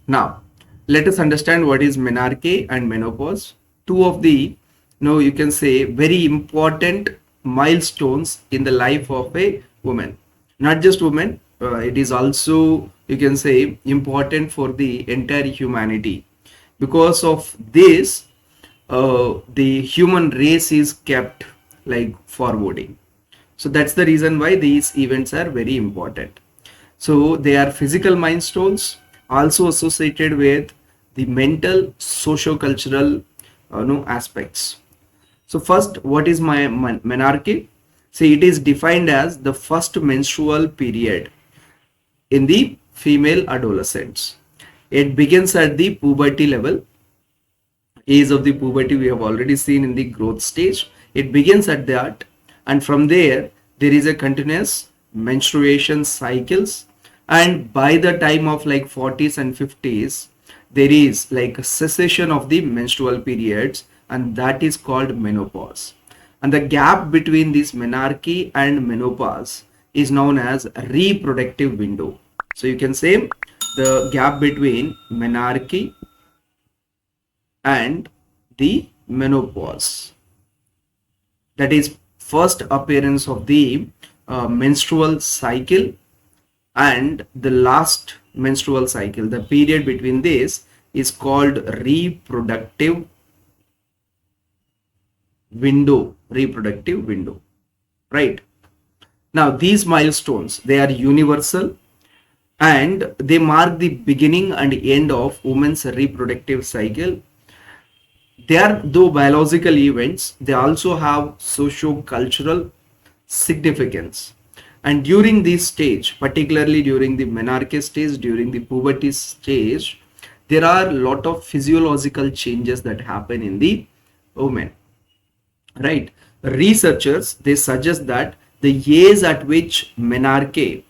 Now, let us understand what is menarche and menopause. Two of the, you can say, very important milestones in the life of a woman. Not just women, it is also, you can say, important for the entire humanity. Because of this, the human race is kept like forwarding. So that's the reason why these events are very important. So they are physical milestones also associated with the mental, socio-cultural aspects. So first, what is my menarche? See, it is defined as the first menstrual period in the female adolescents. It begins at the puberty level. Age of the puberty we have already seen in the growth stage. It begins at that, and from there is a continuous menstruation cycles, and by the time of like 40s and 50s there is like a cessation of the menstrual periods, and that is called menopause. And the gap between this menarche and menopause is known as reproductive window. So you can say the gap between menarche and the menopause, that is first appearance of the menstrual cycle and the last menstrual cycle, the period between this is called reproductive window, right? Now these milestones, they are universal and they mark the beginning and end of women's reproductive cycle. They are though biological events, they also have socio-cultural significance. And during this stage, particularly during the menarche stage, during the puberty stage, there are a lot of physiological changes that happen in the woman, right? Researchers, they suggest that the age at which menarche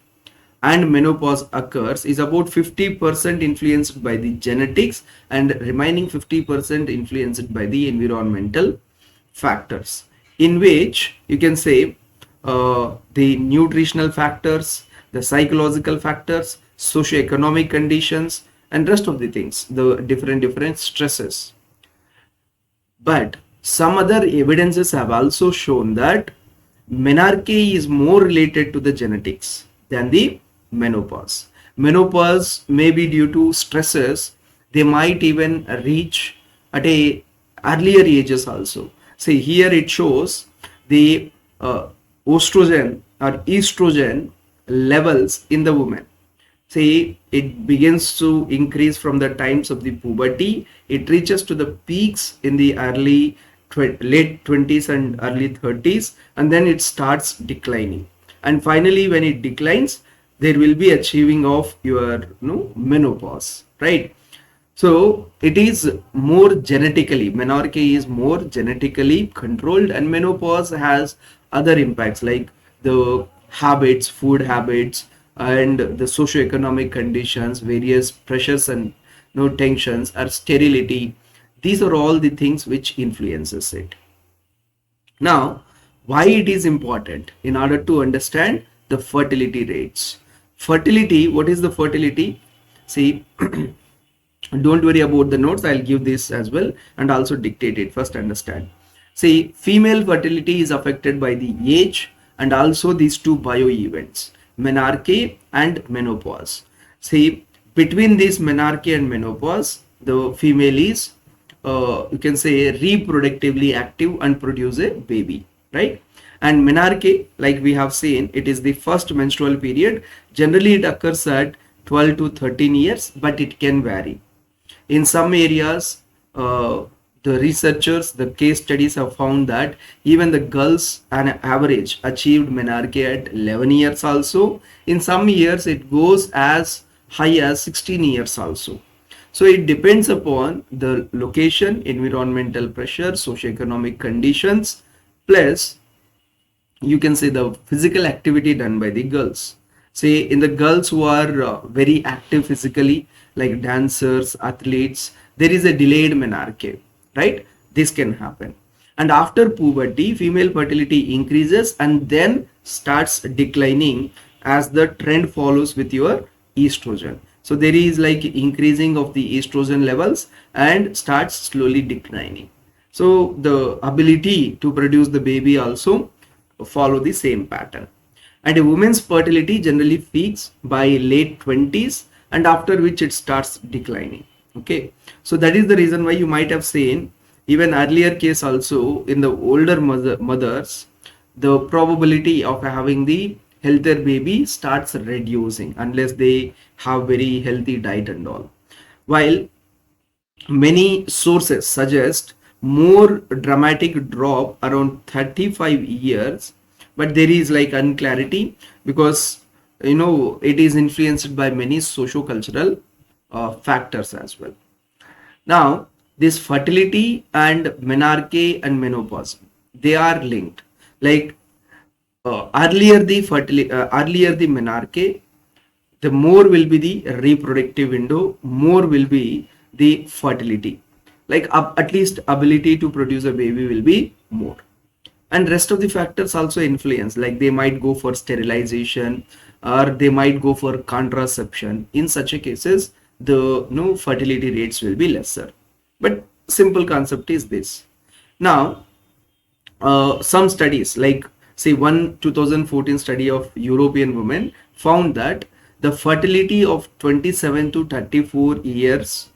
and menopause occurs is about 50% influenced by the genetics and remaining 50% influenced by the environmental factors, in which you can say the nutritional factors, the psychological factors, socio-economic conditions, and rest of the things, the different stresses. But some other evidences have also shown that menarche is more related to the genetics than the menopause. Menopause may be due to stresses. They might even reach at a earlier ages also. See here it shows the estrogen or estrogen levels in the woman. See, it begins to increase from the times of the puberty. It reaches to the peaks in the late 20s and early 30s, and then it starts declining. And finally, when it declines, there will be achieving of your menopause, right? So it is more genetically, menarche is more genetically controlled, and menopause has other impacts like the habits, food habits, and the socio-economic conditions, various pressures and tensions, or sterility. These are all the things which influences it. Now, why it is important? In order to understand the fertility rates. Fertility, what is the fertility? See, don't worry about the notes, I'll give this as well and also dictate it. First understand. See, female fertility is affected by the age and also these two bio events, menarche and menopause. See, between this menarche and menopause, the female is you can say reproductively active and produce a baby, right? And menarche, like we have seen, it is the first menstrual period. Generally it occurs at 12 to 13 years, but it can vary. In some areas, the researchers, the case studies have found that even the girls on average achieved menarche at 11 years also. In some years it goes as high as 16 years also. So it depends upon the location, environmental pressure, socioeconomic conditions, plus you can say the physical activity done by the girls. Say in the girls who are very active physically, like dancers, athletes, there is a delayed menarche, right? This can happen. And after puberty, female fertility increases and then starts declining as the trend follows with your estrogen. So there is like increasing of the estrogen levels and starts slowly declining. So the ability to produce the baby also follow the same pattern. And a woman's fertility generally peaks by late 20s, and after which it starts declining. Okay, so that is the reason why you might have seen even earlier case also in the older mothers, the probability of having the healthier baby starts reducing unless they have very healthy diet and all, while many sources suggest more dramatic drop around 35 years, but there is like unclarity because it is influenced by many socio-cultural factors as well. Now, this fertility and menarche and menopause, they are linked. Like earlier the menarche, the more will be the reproductive window, more will be the fertility. Like at least ability to produce a baby will be more. And rest of the factors also influence, like they might go for sterilization or they might go for contraception. In such a cases, the no fertility rates will be lesser. But simple concept is this. Now, some studies like say one 2014 study of European women found that the fertility of 27 to 34 years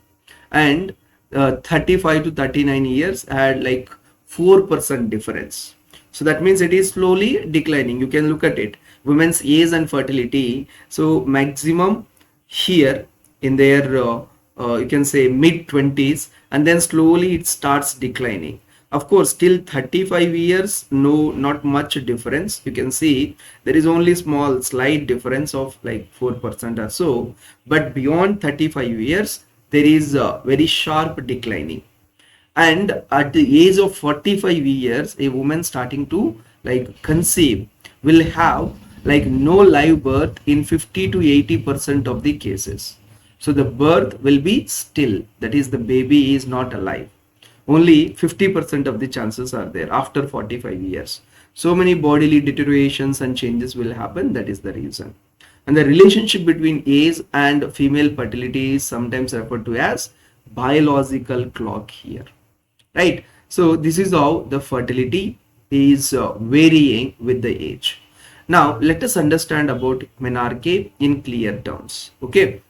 and 35 to 39 years had like 4% difference. So that means it is slowly declining. You can look at it, women's age and fertility. So maximum here in their you can say mid 20s, and then slowly it starts declining. Of course, till 35 years, no, not much difference. You can see there is only small slight difference of like 4% or so. But beyond 35 years, there is a very sharp declining. And at the age of 45 years, a woman starting to like conceive will have like no live birth in 50 to 80% of the cases. So the birth will be still, that is the baby is not alive. Only 50% of the chances are there after 45 years. So many bodily deteriorations and changes will happen. That is the reason. And the relationship between age and female fertility is sometimes referred to as biological clock here, right? So this is how the fertility is varying with the age. Now let us understand about menarche in clear terms. Okay,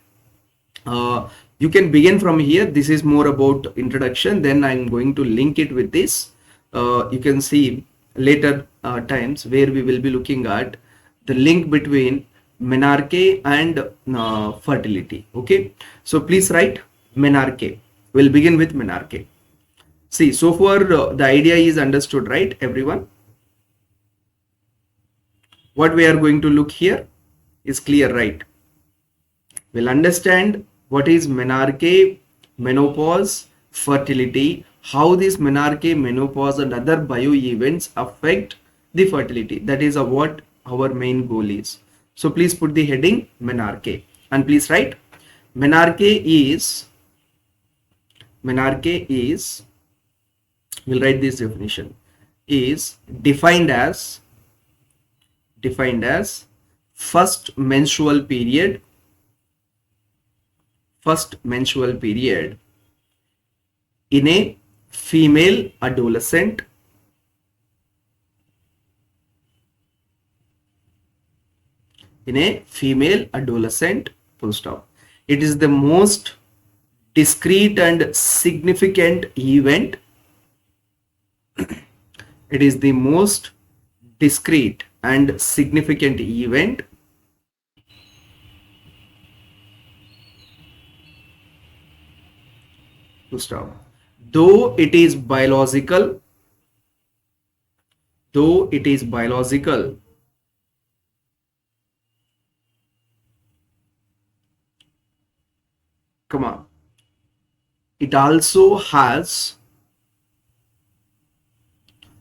you can begin from here. This is more about introduction, then I'm going to link it with this. You can see later times where we will be looking at the link between menarche and fertility. Okay, so please write menarche. We'll begin with menarche. See, so far the idea is understood, right, everyone? What we are going to look here is clear, right? We'll understand what is menarche, menopause, fertility, how this menarche, menopause and other bio events affect the fertility. That is what our main goal is. So please put the heading menarche and please write menarche is, we'll write this definition, is defined as first menstrual period in a female adolescent full stop. It is the most discrete and significant event. It is the most discrete and significant event to stop. Though it is biological, come on, it also has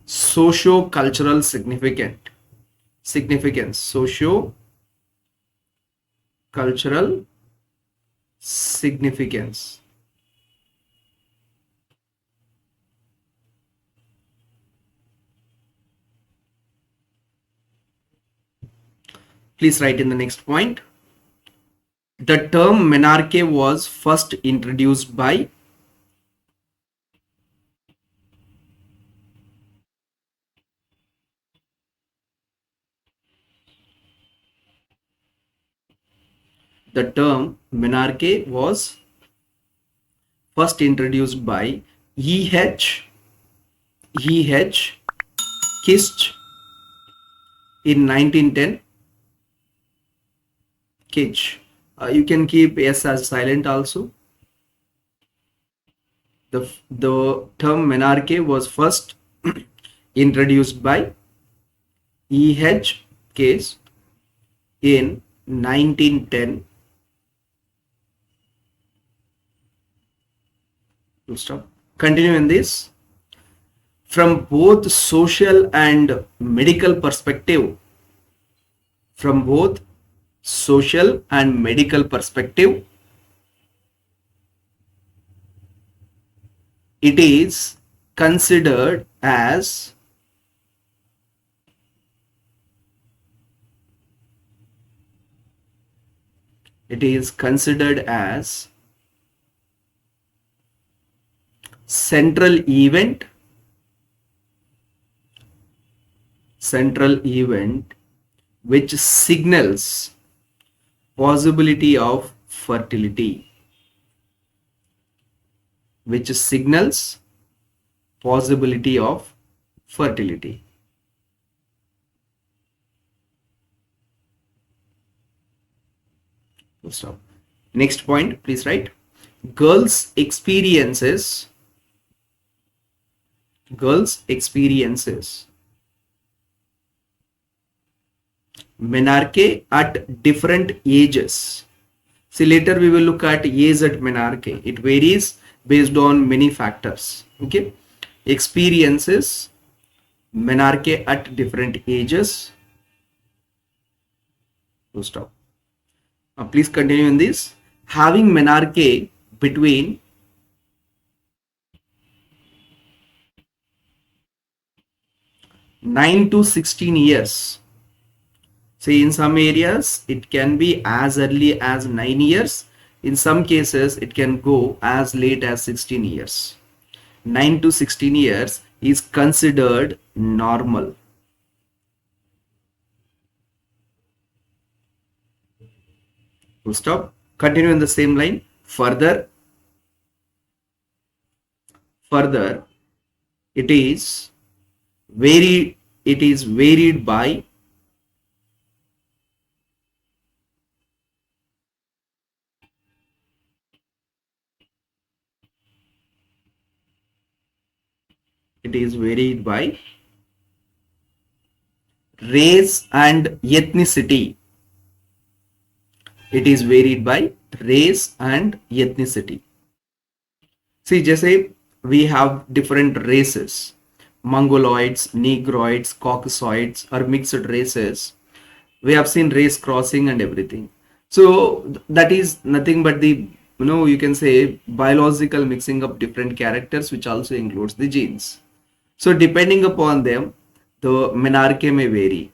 socio-cultural significance, socio-cultural significance. Please write in the next point. The term menarche was first introduced by the term menarche was first introduced by E.H. Kist in 1910. Kitch. You can keep S as silent also. The term menarche was first introduced by E.H. Case in 1910. We'll stop. Continue in this. From both social and medical perspective, from both social and medical perspective, it is considered as central event which signals possibility of fertility, which signals possibility of fertility. Stop. Next point, please write. Girls experiences menarche at different ages. See, later we will look at age at menarche. It varies based on many factors. Okay, experiences menarche at different ages. So stop. Please continue in this. Having menarche between 9 to 16 years. See, in some areas it can be as early as 9 years. In some cases it can go as late as 16 years. 9 to 16 years is considered normal. Full stop. Continue in the same line. Further, it is varied by race and ethnicity. It is varied by race and ethnicity. See, जैसे we have different races, Mongoloids, Negroids, Caucasoids are mixed races. We have seen race crossing and everything. So that is nothing but the, you can say biological mixing of different characters, which also includes the genes. So depending upon them, the menarche may vary.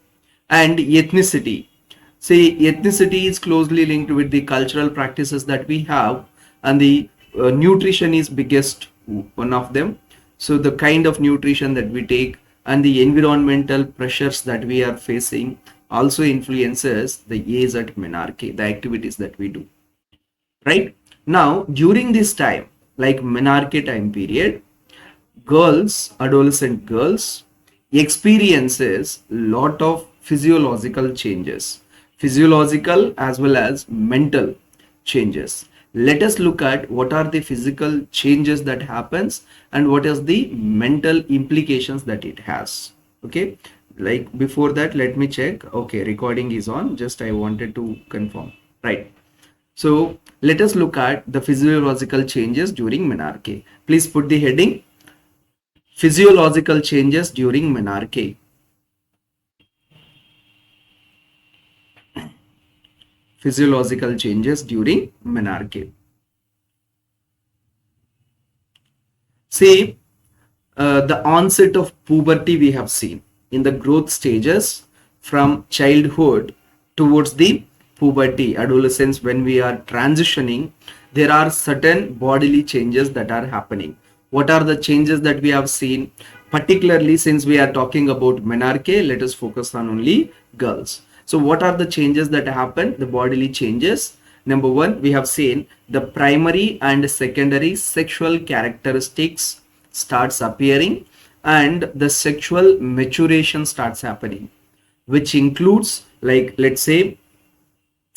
And ethnicity. See, ethnicity is closely linked with the cultural practices that we have, and the nutrition is biggest one of them. So the kind of nutrition that we take and the environmental pressures that we are facing also influences the age at menarche, the activities that we do. Right? Now, during this time, like menarche time period, adolescent girls experiences lot of physiological changes, physiological as well as mental changes. Let us look at what are the physical changes that happens and what is the mental implications that it has. Okay, like before that, let me check. Okay, recording is on. Just I wanted to confirm. Right. So let us look at the physiological changes during menarche. Please put the heading physiological changes during menarche. Physiological changes during menarche. See, the onset of puberty we have seen in the growth stages from childhood towards the puberty, adolescence, when we are transitioning, there are certain bodily changes that are happening. What are the changes that we have seen? Particularly since we are talking about menarche, let us focus on only girls. So what are the changes that happen? The bodily changes. Number one, we have seen the primary and secondary sexual characteristics starts appearing, and the sexual maturation starts happening, which includes, like, let's say,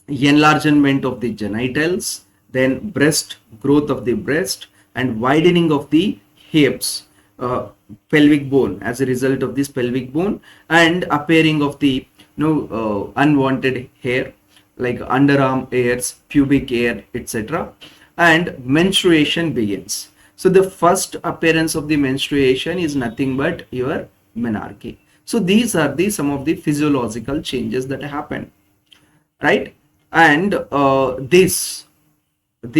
enlargement of the genitals, then breast, growth of the breast, and widening of the hips, pelvic bone, as a result of this pelvic bone, and appearing of the unwanted hair, like underarm hairs, pubic hair, etc. And menstruation begins. So the first appearance of the menstruation is nothing but your menarche. So these are the some of the physiological changes that happen, right? And this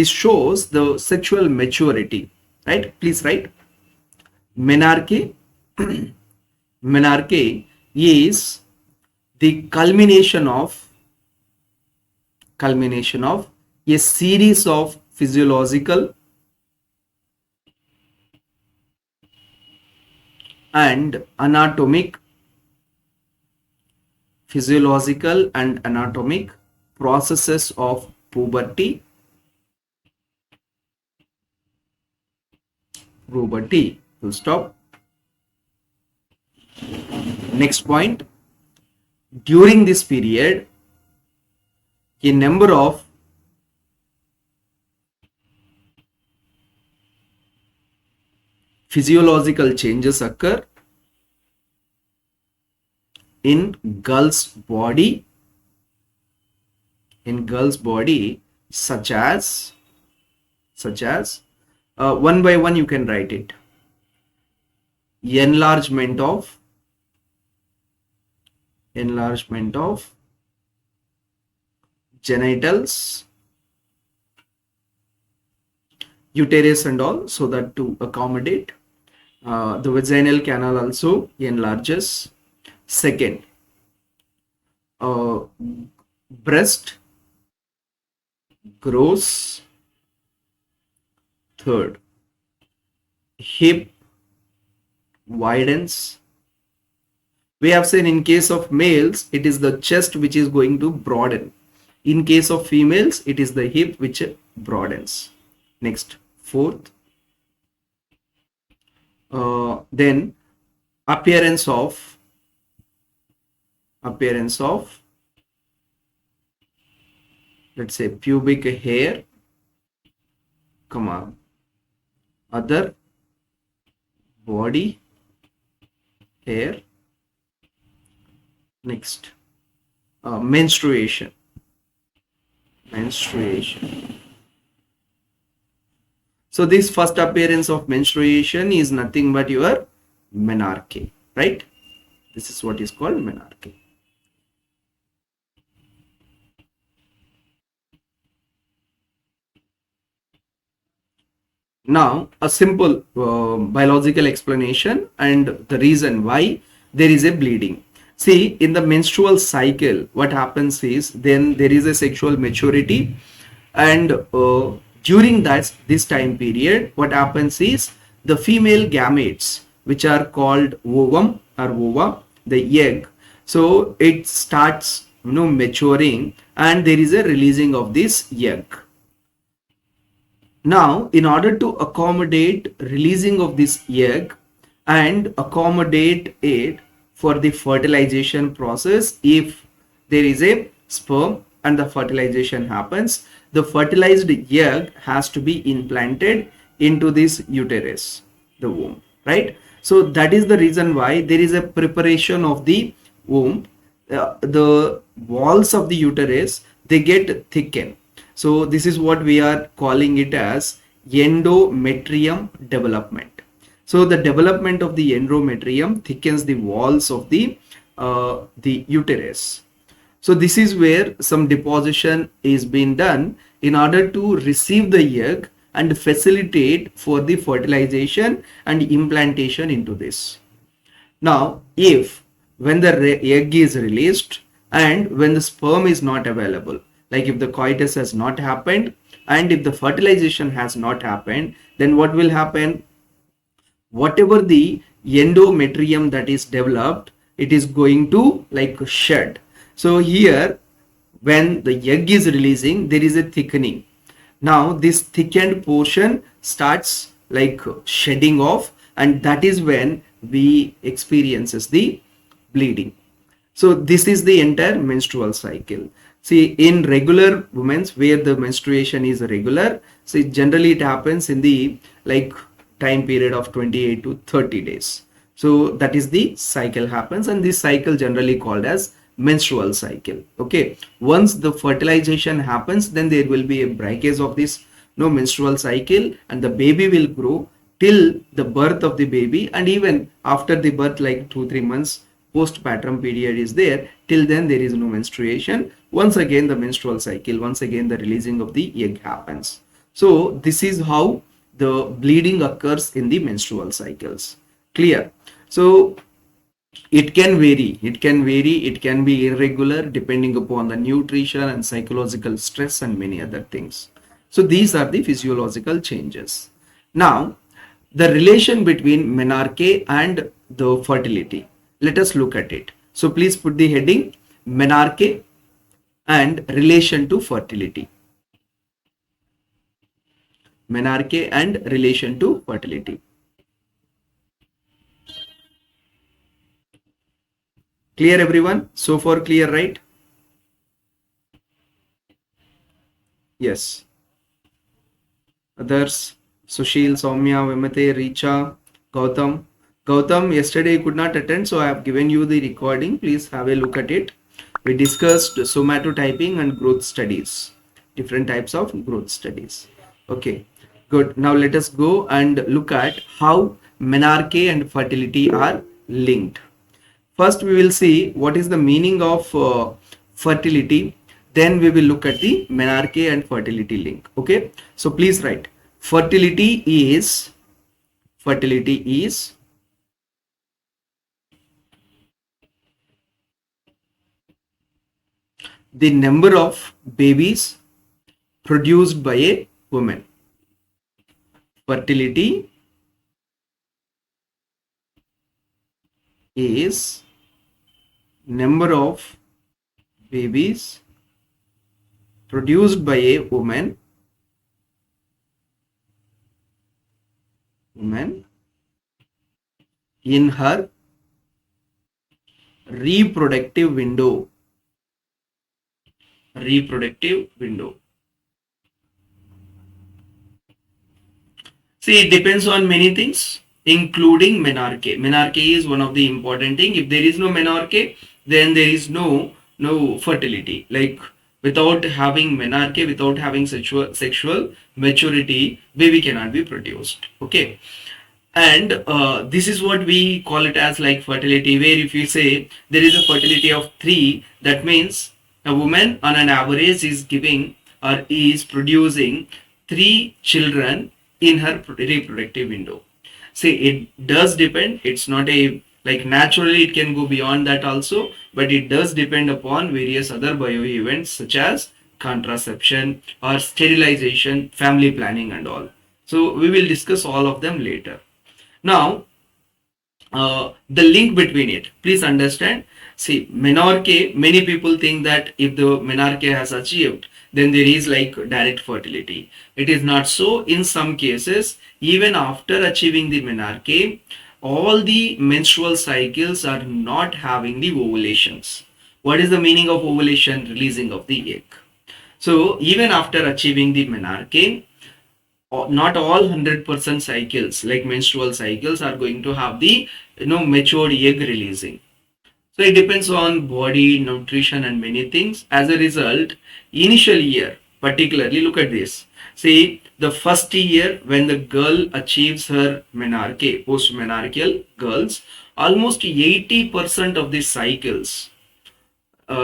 shows the sexual maturity, right? Please write menarche. Menarche is the culmination of a series of physiological and anatomic processes of puberty. Full stop. Next point, during this period, a number of physiological changes occur in girl's body, such as one by one you can write it. Enlargement of genitals, uterus and all, so that to accommodate the vaginal canal also enlarges. Second, breast grows. Third, hip widens. We have seen in case of males, it is the chest which is going to broaden. In case of females, it is the hip which broadens. Next, fourth, then appearance of let's say pubic hair, other body hair. Next, menstruation. So this first appearance of menstruation is nothing but your menarche, right? This is what is called menarche. Now, a simple biological explanation and the reason why there is a bleeding. See, in the menstrual cycle, what happens is then there is a sexual maturity, and during this time period, what happens is the female gametes, which are called ovum or ova, the egg, so it starts maturing, and there is a releasing of this egg. Now, in order to accommodate releasing of this egg and accommodate it for the fertilization process, if there is a sperm and the fertilization happens, the fertilized egg has to be implanted into this uterus, the womb, right? So that is the reason why there is a preparation of the womb. The walls of the uterus, they get thickened. So this is what we are calling it as endometrium development. So the development of the endometrium thickens the walls of the uterus. So this is where some deposition is being done in order to receive the egg and facilitate for the fertilization and implantation into this. Now, if when the egg is released and when the sperm is not available, like if the coitus has not happened and if the fertilization has not happened, then what will happen? Whatever the endometrium that is developed, it is going to like shed. So here, when the egg is releasing, there is a thickening. Now this thickened portion starts like shedding off, and that is when we experiences the bleeding. So this is the entire menstrual cycle. See, in regular women's where the menstruation is regular, so generally it happens in the like time period of 28 to 30 days. So that is the cycle happens, and this cycle generally called as menstrual cycle. Okay, once the fertilization happens, then there will be a breakage of this menstrual cycle, and the baby will grow till the birth of the baby, and even after the birth, like 2-3 months postpartum period is there, till then there is no menstruation. Once again the menstrual cycle, once again the releasing of the egg happens. So this is how the bleeding occurs in the menstrual cycles. Clear? So it can vary, it can be irregular depending upon the nutrition and psychological stress and many other things. So these are the physiological changes. Now the relation between menarche and the fertility, let us look at it. So please put the heading menarche and relation to fertility. Menarche and relation to fertility. Clear everyone? So far clear, right? Yes. Others, Sushil, Soumya, Vimate, Richa, Gautam. Gautam, yesterday you could not attend, so I have given you the recording. Please have a look at it. We discussed somatotyping and growth studies, different types of growth studies. Okay, good. Now let us go and look at how menarche and fertility are linked. First, we will see what is the meaning of fertility. Then we will look at the menarche and fertility link. Okay, so please write fertility is the number of babies produced by a woman. Fertility is number of babies produced by a woman in her reproductive window. See, it depends on many things, including menarche. Menarche is one of the important thing. If there is no menarche, then there is no fertility. Like without having menarche, without having sexual maturity, baby cannot be produced. Okay, and this is what we call it as like fertility, where if you say there is a fertility of 3, that means a woman on an average is giving or is producing 3 children in her reproductive window. See, it does depend, it's not a like naturally it can go beyond that also, but it does depend upon various other bio events such as contraception or sterilization, family planning and all. So we will discuss all of them later. Now the link between it, please understand. See, menarche, many people think that if the menarche has achieved, then there is like direct fertility. It is not so. In some cases, even after achieving the menarche, all the menstrual cycles are not having the ovulations. What is the meaning of ovulation? Releasing of the egg. So even after achieving the menarche, not all 100% cycles like menstrual cycles are going to have the matured egg releasing. So it depends on body, nutrition and many things. As a result, initial year, particularly look at this. See, the first year when the girl achieves her menarche, post-menarcheal girls, almost 80% of the cycles,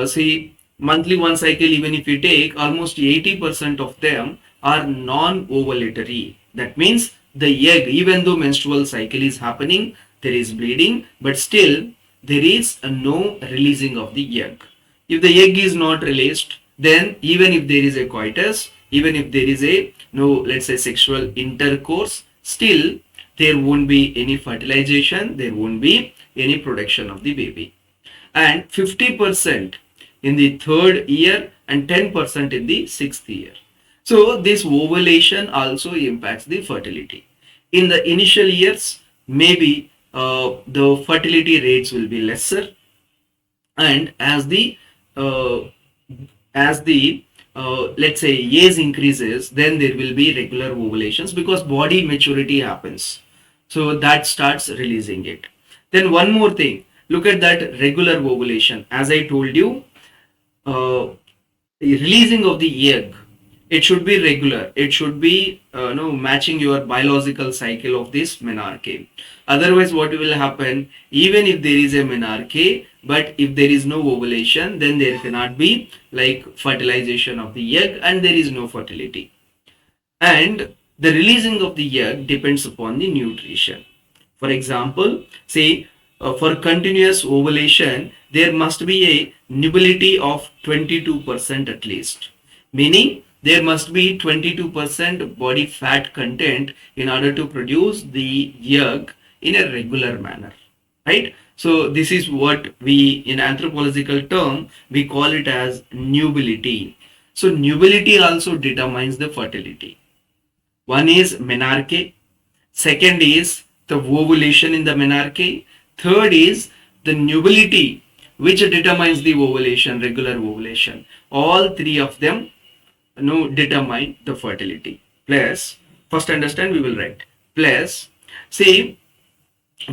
see, monthly one cycle, even if you take, almost 80% of them are non-ovulatory. That means the egg, even though menstrual cycle is happening, there is bleeding, but still there is no releasing of the egg. If the egg is not released, then even if there is a coitus, even if there is a no, let's say sexual intercourse, still there won't be any fertilization, there won't be any production of the baby. And 50% in the third year and 10% in the sixth year. So this ovulation also impacts the fertility. In the initial years, maybe the fertility rates will be lesser, and uh, as the let's say age increases, then there will be regular ovulations because body maturity happens, so that starts releasing it. Then one more thing, look at that regular ovulation. As I told you, uh, the releasing of the egg, it should be regular, it should be no, matching your biological cycle of this menarche. Otherwise what will happen, even if there is a menarche, but if there is no ovulation, then there cannot be like fertilization of the egg and there is no fertility. And the releasing of the egg depends upon the nutrition. For example, say for continuous ovulation, there must be a nubility of 22% at least, meaning there must be 22% body fat content in order to produce the egg in a regular manner, right? So this is what we, in anthropological term, we call it as nubility. So nubility also determines the fertility. One is menarche, second is the ovulation in the menarche, third is the nubility which determines the ovulation, regular ovulation. All three of them determine the fertility. Plus, first understand, we will write. Plus, say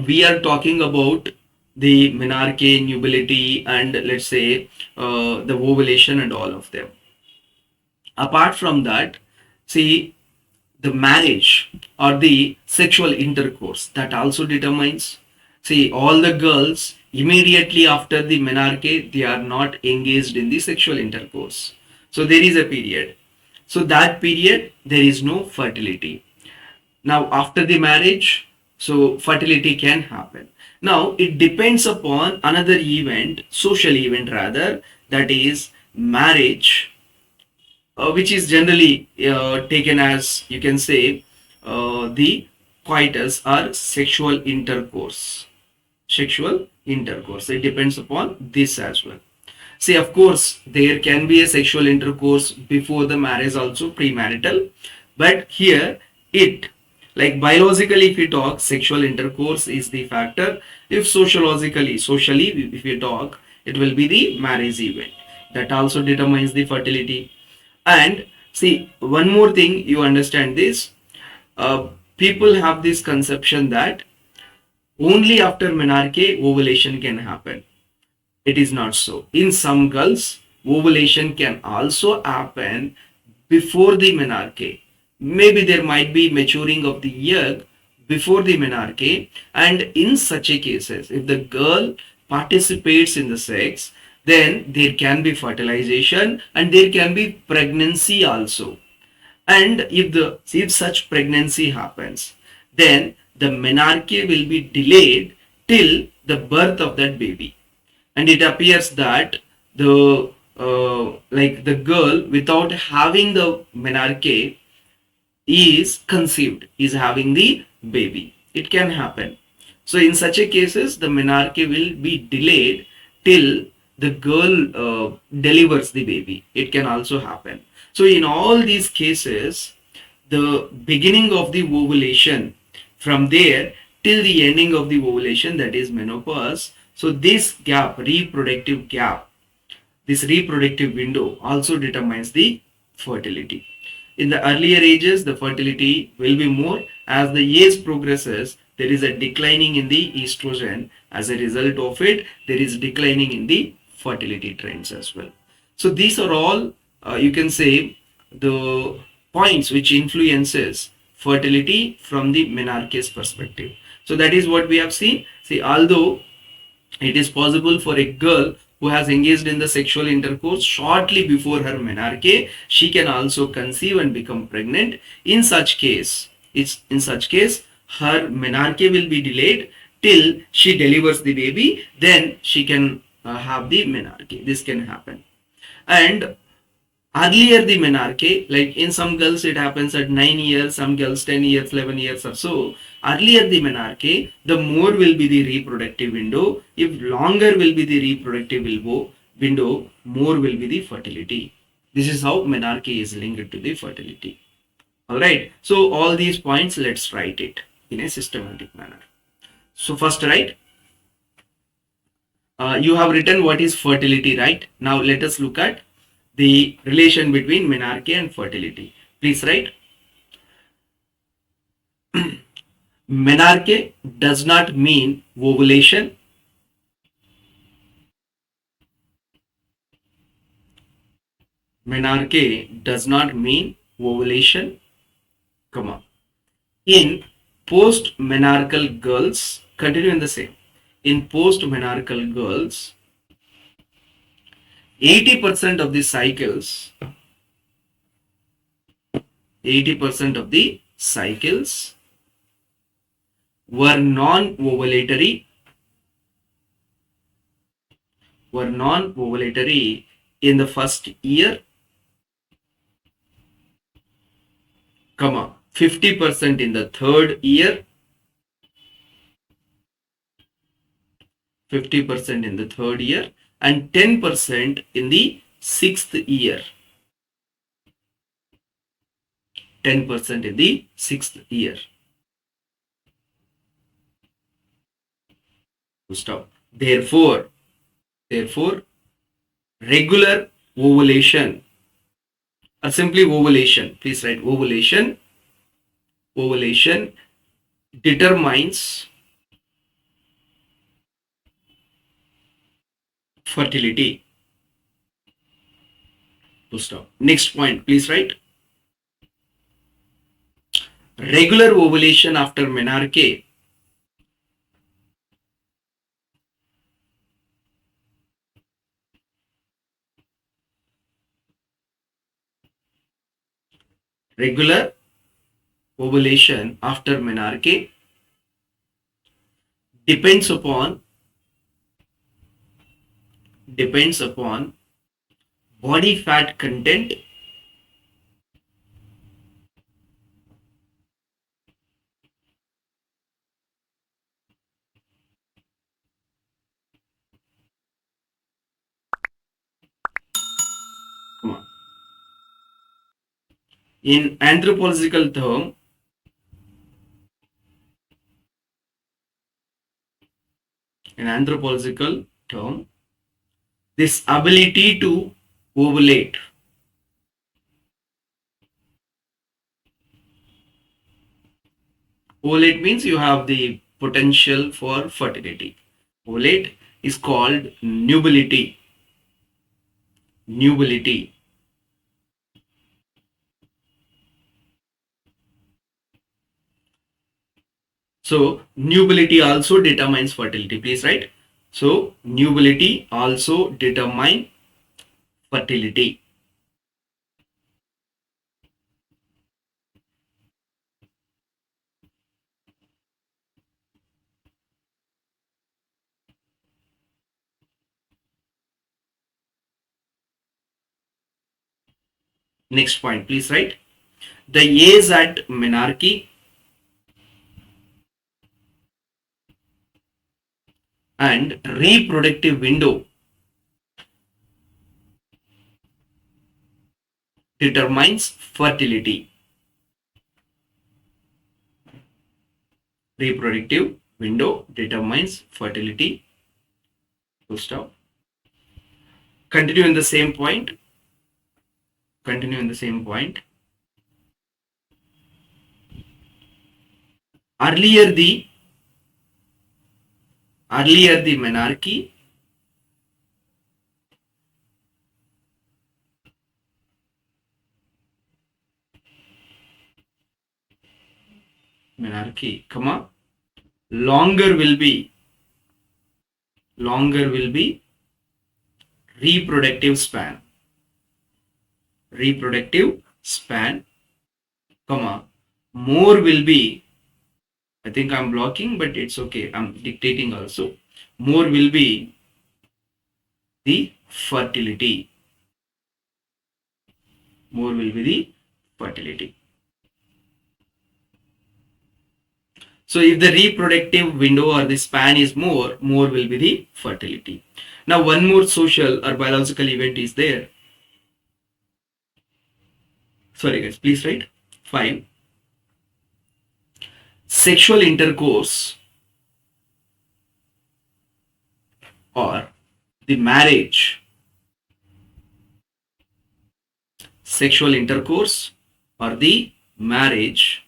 we are talking about the menarche, nubility, and let's say the ovulation and all of them. Apart from that, see the marriage or the sexual intercourse, that also determines. See, all the girls immediately after the menarche, they are not engaged in the sexual intercourse. So there is a period. So that period there is no fertility. Now after the marriage, so fertility can happen. Now it depends upon another event, social event rather, that is marriage, which is generally taken as, you can say, the coitus or sexual intercourse. Sexual intercourse, it depends upon this as well. See, of course, there can be a sexual intercourse before the marriage also, premarital, but here it, like biologically if we talk, sexual intercourse is the factor. If socially if we talk, it will be the marriage event. That also determines the fertility. And see, one more thing, you understand this. People have this conception that only after menarche ovulation can happen. It is not so. In some girls, ovulation can also happen before the menarche. Maybe there might be maturing of the egg before the menarche, and in such a cases, if the girl participates in the sex, then there can be fertilization and there can be pregnancy also. And if such pregnancy happens, then the menarche will be delayed till the birth of that baby. And it appears that the like the girl without having the menarche is conceived, is having the baby. It can happen. So in such a cases, the menarche will be delayed till the girl delivers the baby. It can also happen. So in all these cases, the beginning of the ovulation, from there till the ending of the ovulation, that is menopause. So this gap, reproductive gap, this reproductive window also determines the fertility. In the earlier ages, the fertility will be more. As the age progresses, there is a declining in the estrogen. As a result of it, there is declining in the fertility trends as well. So these are all, you can say, the points which influences fertility from the menarche's perspective. So that is what we have seen. See, although it is possible for a girl who has engaged in the sexual intercourse shortly before her menarche, she can also conceive and become pregnant. In such case, her menarche will be delayed till she delivers the baby. Then she can have the menarche. This can happen. And Earlier the menarche, like in some girls it happens at 9 years, some girls 10 years, 11 years or so. Earlier the menarche, the more will be the reproductive window. If longer will be the reproductive window, more will be the fertility. This is how menarche is linked to the fertility. Alright, so all these points, let's write it in a systematic manner. So first, right, you have written what is fertility, right? Now let us look at the relation between menarche and fertility. Please write. Menarche does not mean ovulation. Menarche does not mean ovulation, comma. In post-menarchal girls, continue in the same. In post-menarchal girls, 80% of the cycles, 80% of the cycles were non-ovulatory, in the first year, comma, 50% in the third year, 50% in the third year, and 10% in the sixth year. 10% in the sixth year. Stop. Therefore, regular ovulation, or simply ovulation, please write ovulation. Ovulation determines fertility. Stop. Next point, please write. Regular ovulation after menarche regular ovulation after menarche depends upon body fat content in anthropological term, this ability to ovulate. Ovulate means you have the potential for fertility. Ovulate is called nubility. Nubility. So nubility also determines fertility. Please write. So nubility also determine fertility. Next point, please write. The age at menarche and reproductive window determines fertility. Reproductive window determines fertility. Full stop. Continue in the same point. Continue in the same point. Earlier the menarche comma, longer will be reproductive span, comma, more will be, I think I'm blocking, but it's okay, I'm dictating also, more will be the fertility. more will be the fertility. So if the reproductive window or the span is more will be the fertility. Now one more social or biological event is there. Sorry guys, please write. 5. Sexual intercourse or the marriage. Sexual intercourse or the marriage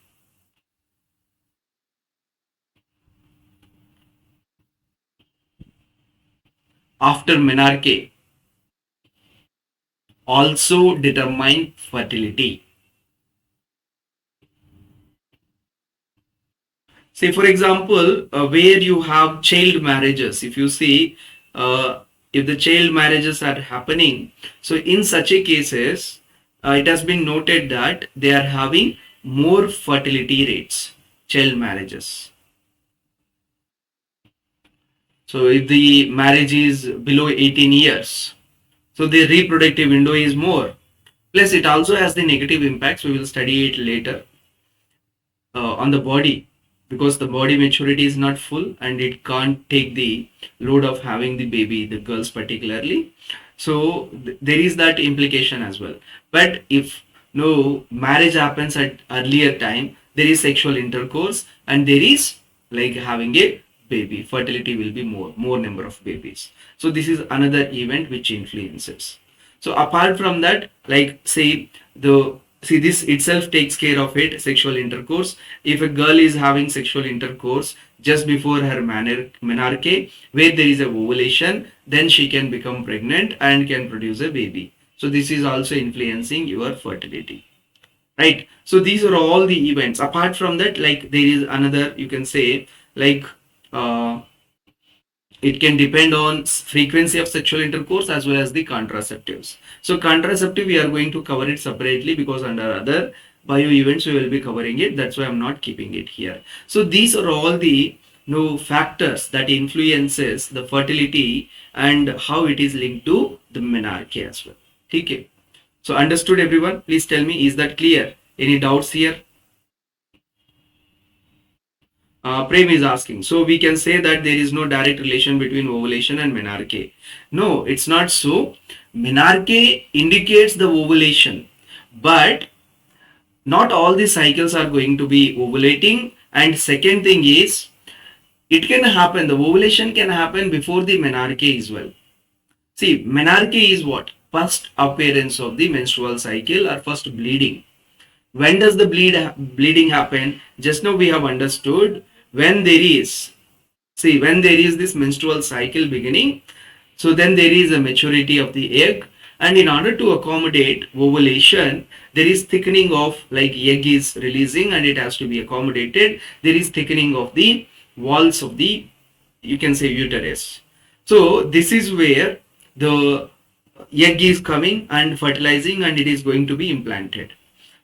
after menarche also determine fertility. Say for example, where you have child marriages, if you see, if the child marriages are happening, so in such a cases, it has been noted that they are having more fertility rates, child marriages. So if the marriage is below 18 years, so the reproductive window is more. Plus it also has the negative impacts. We will study it later on the body, because the body maturity is not full and it can't take the load of having the baby, the girls particularly. So there is that implication as well. But if no marriage happens at earlier time, there is sexual intercourse and there is like having a baby, fertility will be more number of babies. So this is another event which influences. So apart from that, like say this itself takes care of it, sexual intercourse. If a girl is having sexual intercourse just before her menarche, where there is a ovulation, then she can become pregnant and can produce a baby. So this is also influencing your fertility, right? So these are all the events. Apart from that, like there is another, you can say, like it can depend on frequency of sexual intercourse as well as the contraceptives. So contraceptive we are going to cover it separately, because under other bio events we will be covering it. That's why I'm not keeping it here. So these are all the factors that influences the fertility and how it is linked to the menarche as well. Okay. So understood everyone? Please tell me, is that clear? Any doubts here? Prem is asking, so we can say that there is no direct relation between ovulation and menarche. No, it's not so. Menarche indicates the ovulation, but not all the cycles are going to be ovulating. And second thing is, it can happen, the ovulation can happen before the menarche as well. See, menarche is what? First appearance of the menstrual cycle or first bleeding. When does the bleeding happen? Just now we have understood, when there is this menstrual cycle beginning, so then there is a maturity of the egg, and in order to accommodate ovulation, there is thickening of, like egg is releasing and it has to be accommodated, there is thickening of the walls of the, you can say, uterus. So this is where the egg is coming and fertilizing and it is going to be implanted.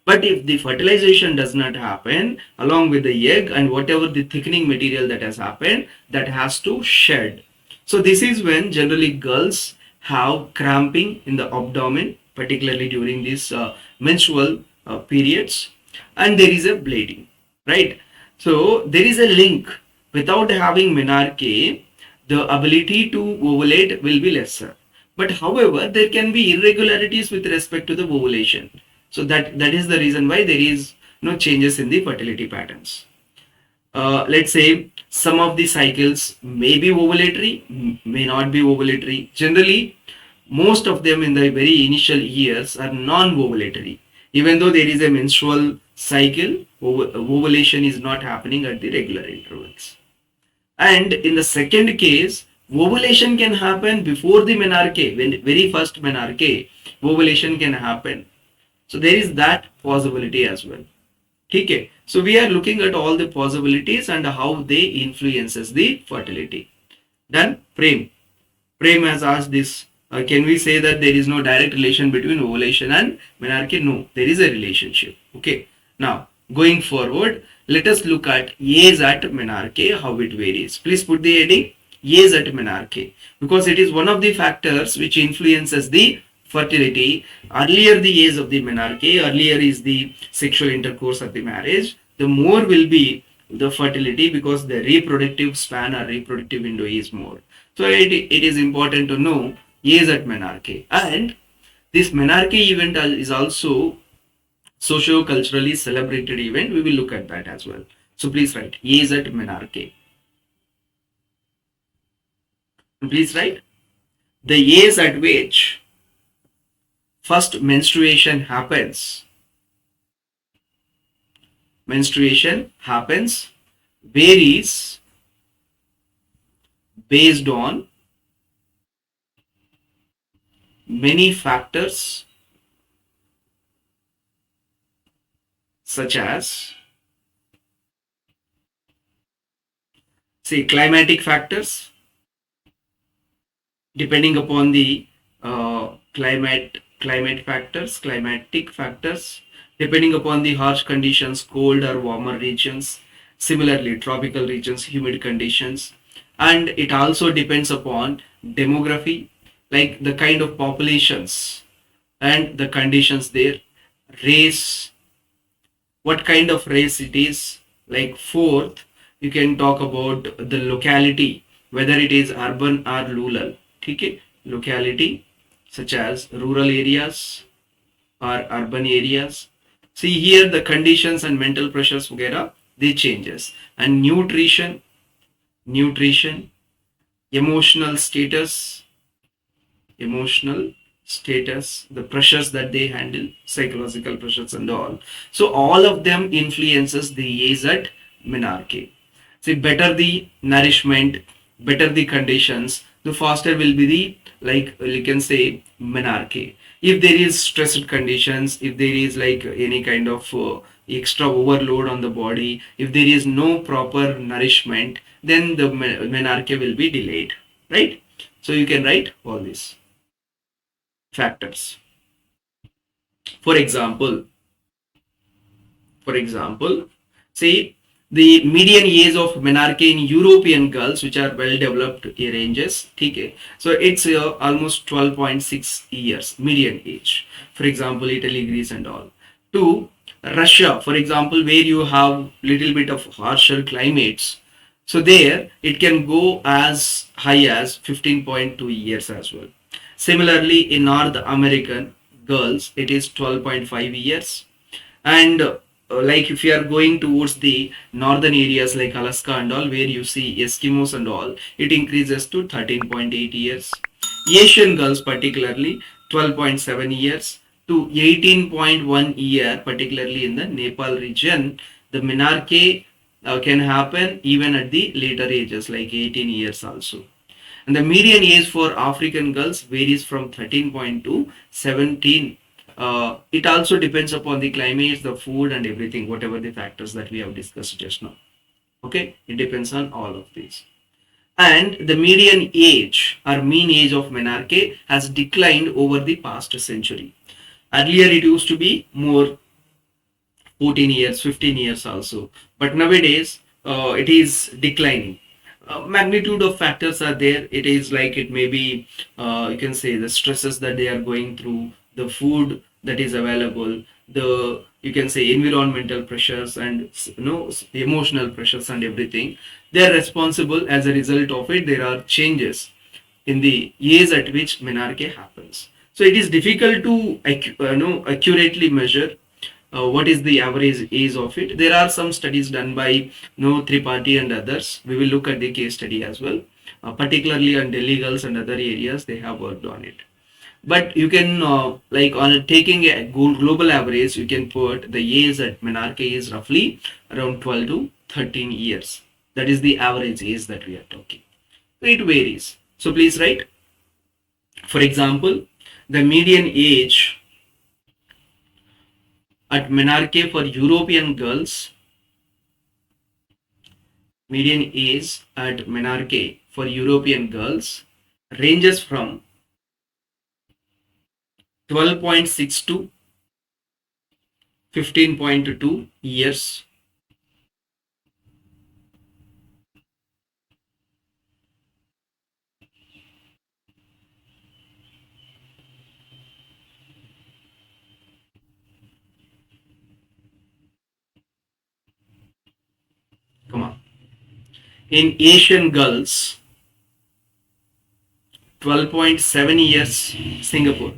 But if the fertilization does not happen along with the egg, and whatever the thickening material that has happened, that has to shed. So this is when generally girls have cramping in the abdomen, particularly during these menstrual periods, and there is a bleeding, right? So there is a link. Without having menarche, the ability to ovulate will be lesser. But however, there can be irregularities with respect to the ovulation. So that is the reason why there is no changes in the fertility patterns. Let's say some of the cycles may be ovulatory, may not be ovulatory. Generally, most of them in the very initial years are non-ovulatory. Even though there is a menstrual cycle, ovulation is not happening at the regular intervals. And in the second case, ovulation can happen before the menarche. When very first menarche, ovulation can happen. So there is that possibility as well. Okay. So we are looking at all the possibilities and how they influences the fertility. Done? Prem has asked this. Can we say that there is no direct relation between ovulation and menarche? No, there is a relationship. Okay. Now going forward, let us look at age at menarche, how it varies. Please put the heading age at menarche, because it is one of the factors which influences the fertility, earlier the age of the menarche, earlier is the sexual intercourse of the marriage, the more will be the fertility because the reproductive span or reproductive window is more. So it is important to know age at menarche. And this menarche event is also socio-culturally celebrated event. We will look at that as well. So please write age at menarche. Please write the age at which first menstruation happens varies based on many factors such as, say, climatic factors, depending upon the climatic factors, depending upon the harsh conditions, cold or warmer regions, similarly tropical regions, humid conditions, and it also depends upon demography, like the kind of populations and the conditions there, race, what kind of race it is. Like fourth, you can talk about the locality, whether it is urban or rural. Okay, locality such as rural areas or urban areas. See here the conditions and mental pressures वगैरह they changes. And nutrition, emotional status, emotional status, the pressures that they handle, psychological pressures and all. So all of them influences the age at menarche. See, better the nourishment, better the conditions, the faster will be the, like you can say, menarche. If there is stressed conditions, if there is like any kind of extra overload on the body, if there is no proper nourishment, then the menarche will be delayed, right? So you can write all this factors. For example, for example, say the median age of menarche in European girls, which are well developed ranges, okay, so it's almost 12.6 years median age. For example, Italy, Greece, and all. To Russia, for example, where you have little bit of harsher climates, so there it can go as high as 15.2 years as well. Similarly, in North American girls, it is 12.5 years. And like if you are going towards the northern areas like Alaska and all, where you see Eskimos and all, it increases to 13.8 years. Asian girls particularly 12.7 years to 18.1 year, particularly in the Nepal region. The menarche can happen even at the later ages like 18 years also. And the median age for African girls varies from 13 to 17. It also depends upon the climate, the food, and everything, whatever the factors that we have discussed just now. Okay, it depends on all of these. And the median age or mean age of menarche has declined over the past century. Earlier, it used to be more, 14 years, 15 years also. But nowadays, it is declining. Magnitude of factors are there. It is like it may be, you can say, the stresses that they are going through, the food that is available, the, you can say, environmental pressures and emotional pressures and everything. They are responsible. As a result of it, there are changes in the years at which menarche happens. So it is difficult to accurately measure what is the average age of it. There are some studies done by Tripathi and others. We will look at the case study as well. Particularly on Delhi girls and other areas, they have worked on it. But you can, like on taking a global average, you can put the age at menarche is roughly around 12 to 13 years. That is the average age that we are talking. It varies. So please write. For example, the median age at menarche for European girls, median age at menarche for European girls ranges from 12.6 to 15.2 years. In Asian girls, 12.7 years Singapore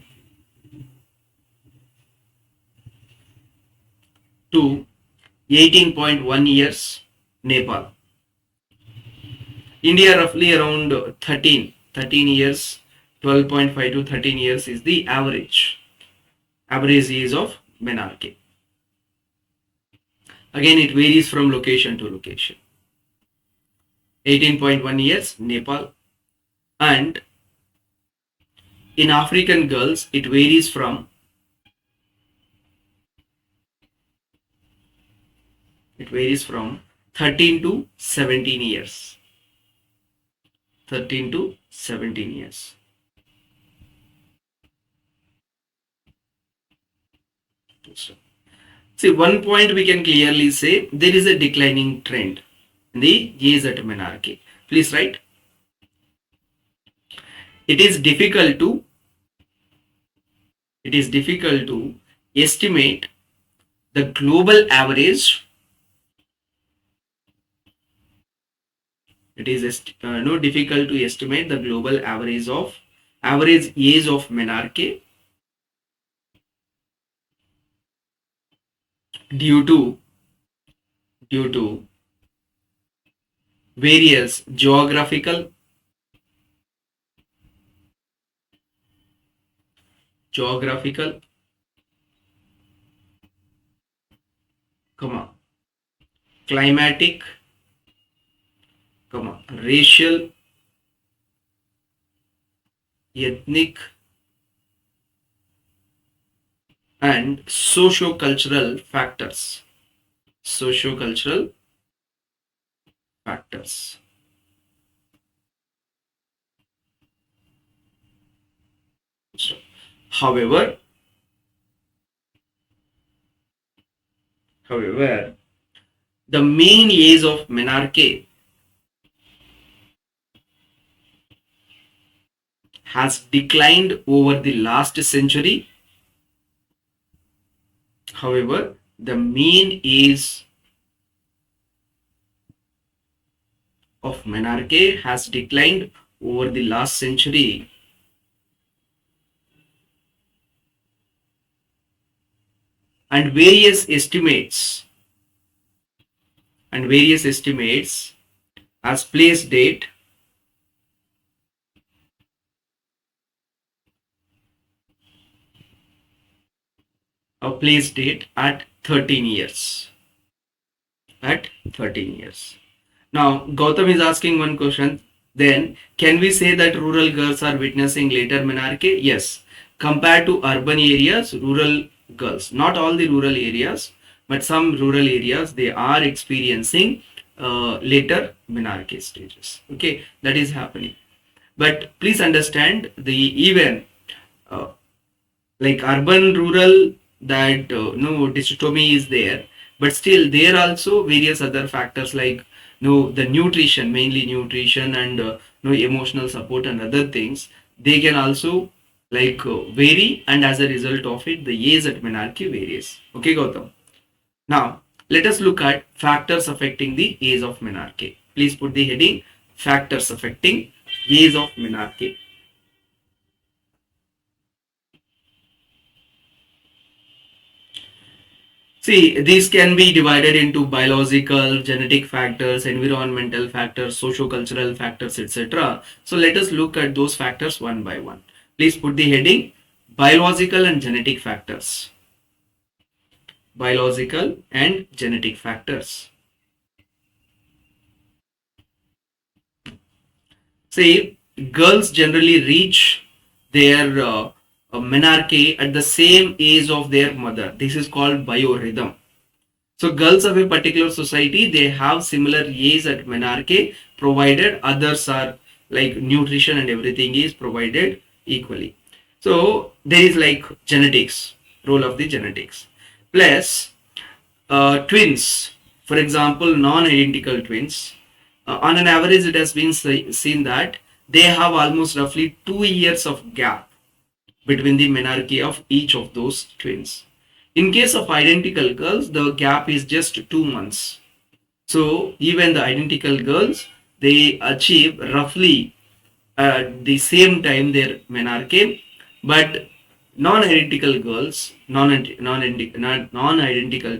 to 18.1 years Nepal. India roughly around 13 years, 12.5 to 13 years is the average age of menarche. Again, it varies from location to location. 18.1 years Nepal, and in African girls it varies from 13 to 17 years. 13 to 17 years. See, one point we can clearly say, there is a declining trend in the age at menarche. Please write. It is difficult to estimate the global average. It is no difficult to estimate the global average age of menarche due to various geographical, climatic, racial, ethnic, and socio-cultural factors. Socio-cultural factors. However, the mean age of menarche has declined over the last century. However, the mean age of menarche has declined over the last century, and various estimates as place date at 13 years. Now, Gautam is asking one question. Then, can we say that rural girls are witnessing later menarche? Yes. Compared to urban areas, rural girls, not all the rural areas, but some rural areas, they are experiencing later menarche stages. Okay, that is happening. But please understand, the even like urban rural, that no dichotomy is there, but still there are also various other factors like no the nutrition, mainly nutrition, and no emotional support and other things, they can also like vary, and as a result of it the age at menarche varies. Okay, Gautam. Now let us look at factors affecting the age of menarche. Please put the heading factors affecting age of menarche. See, these can be divided into biological, genetic factors, environmental factors, socio-cultural factors, etc. So let us look at those factors one by one. Please put the heading biological and genetic factors. Biological and genetic factors. See, girls generally reach their menarche at the same age of their mother. This is called biorhythm. So girls of a particular society, they have similar age at menarche, provided others are like nutrition and everything is provided equally. So there is like genetics, role of the genetics. Plus twins, for example, non-identical twins, on an average it has been seen that they have almost roughly 2 years of gap between the menarche of each of those twins. In case of identical girls, the gap is just 2 months. So even the identical girls, they achieve roughly at the same time their menarche, but non-identical girls, non-identical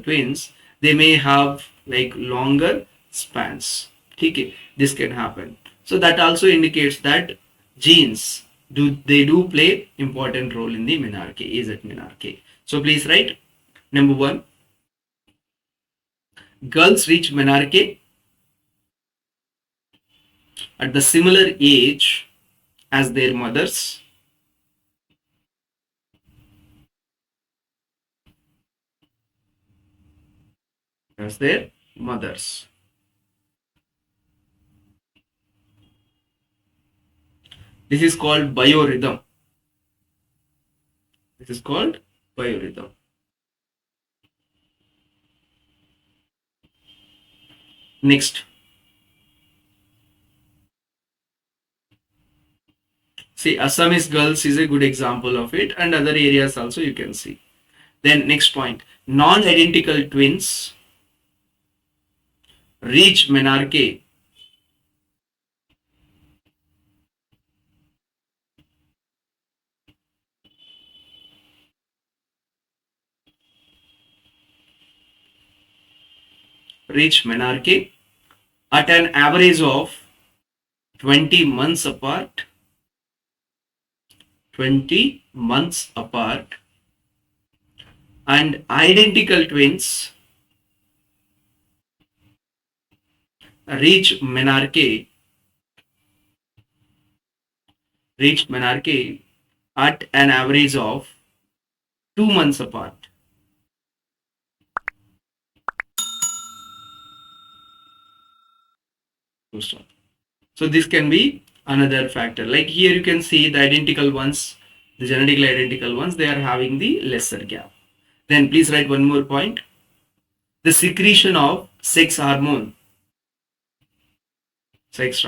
twins, they may have like longer spans. Okay, this can happen. So that also indicates that genes do play important role in the menarche, is it menarche. So please write number one, girls reach menarche at the similar age as their mothers. As their mothers. This is called biorhythm. This is called biorhythm. Next, see Assamese girls is a good example of it, and other areas also you can see. Then next point, non-identical twins reach menarche at an average of 20 months apart. 20 months apart, and identical twins reach menarche at an average of 2 months apart. So this can be another factor. Like here you can see the identical ones, the genetically identical ones, they are having the lesser gap. Then please write one more point. The secretion of sex hormone such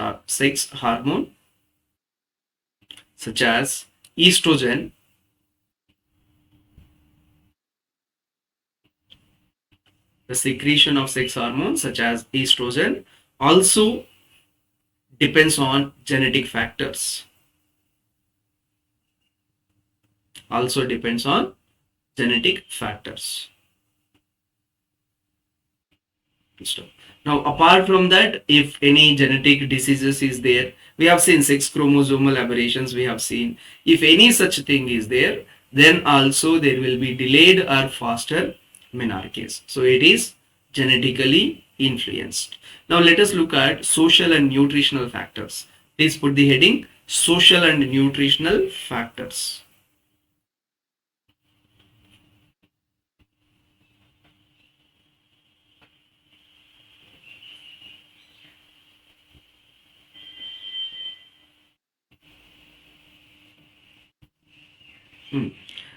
as estrogen, the secretion of sex hormones such as estrogen also depends on genetic factors. Also depends on genetic factors. Stop. Now, apart from that, if any genetic diseases is there, we have seen sex chromosomal aberrations. We have seen if any such thing is there, then also there will be delayed or faster menarches. So it is genetically influenced. Now let us look at social and nutritional factors. Please put the heading social and nutritional factors.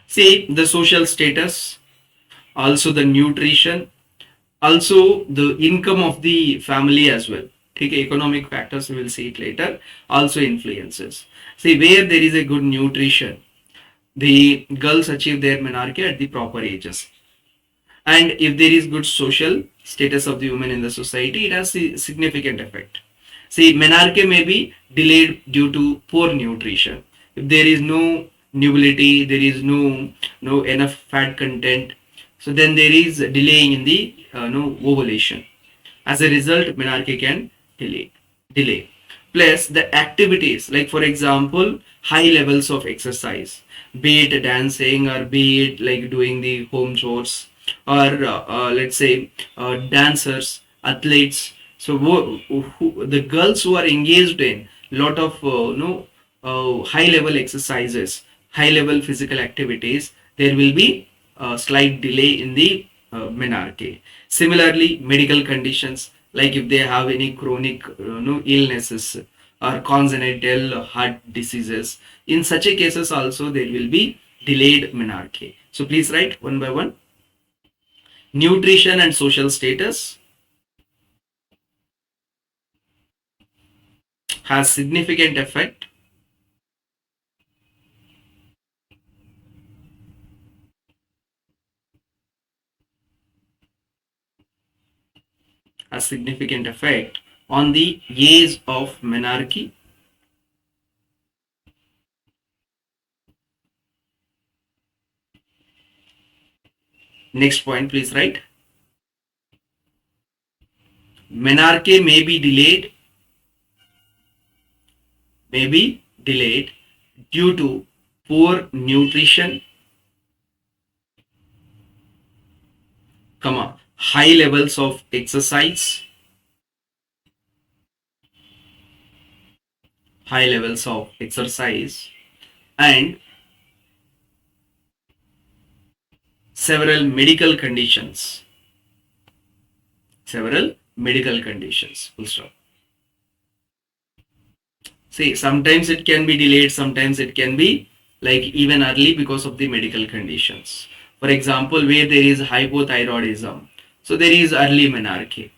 See the social status, also the nutrition, also the income of the family as well. Okay, economic factors, we will see it later, also influences. See where there is a good nutrition, the girls achieve their menarche at the proper ages. And if there is good social status of the women in the society, it has a significant effect. See, menarche may be delayed due to poor nutrition. If there is no nubility, there is no enough fat content, so then there is delaying in the no ovulation. As a result, menarche can delay. Plus the activities, like for example, high levels of exercise, be it dancing or be it like doing the home chores, or let's say dancers, athletes. So the girls who are engaged in lot of high level exercises, high level physical activities, there will be a slight delay in the menarche. Similarly, medical conditions, like if they have any chronic illnesses or congenital heart diseases, in such a cases also there will be delayed menarche. So please write one by one. Nutrition and social status has significant effect. Has significant effect on the age of menarche. Next point, please write. Menarche may be delayed due to poor nutrition, high levels of exercise, and several medical conditions. Full stop. See, sometimes it can be delayed, sometimes it can be like even early because of the medical conditions. For example, where there is hypothyroidism, so there is early menarche.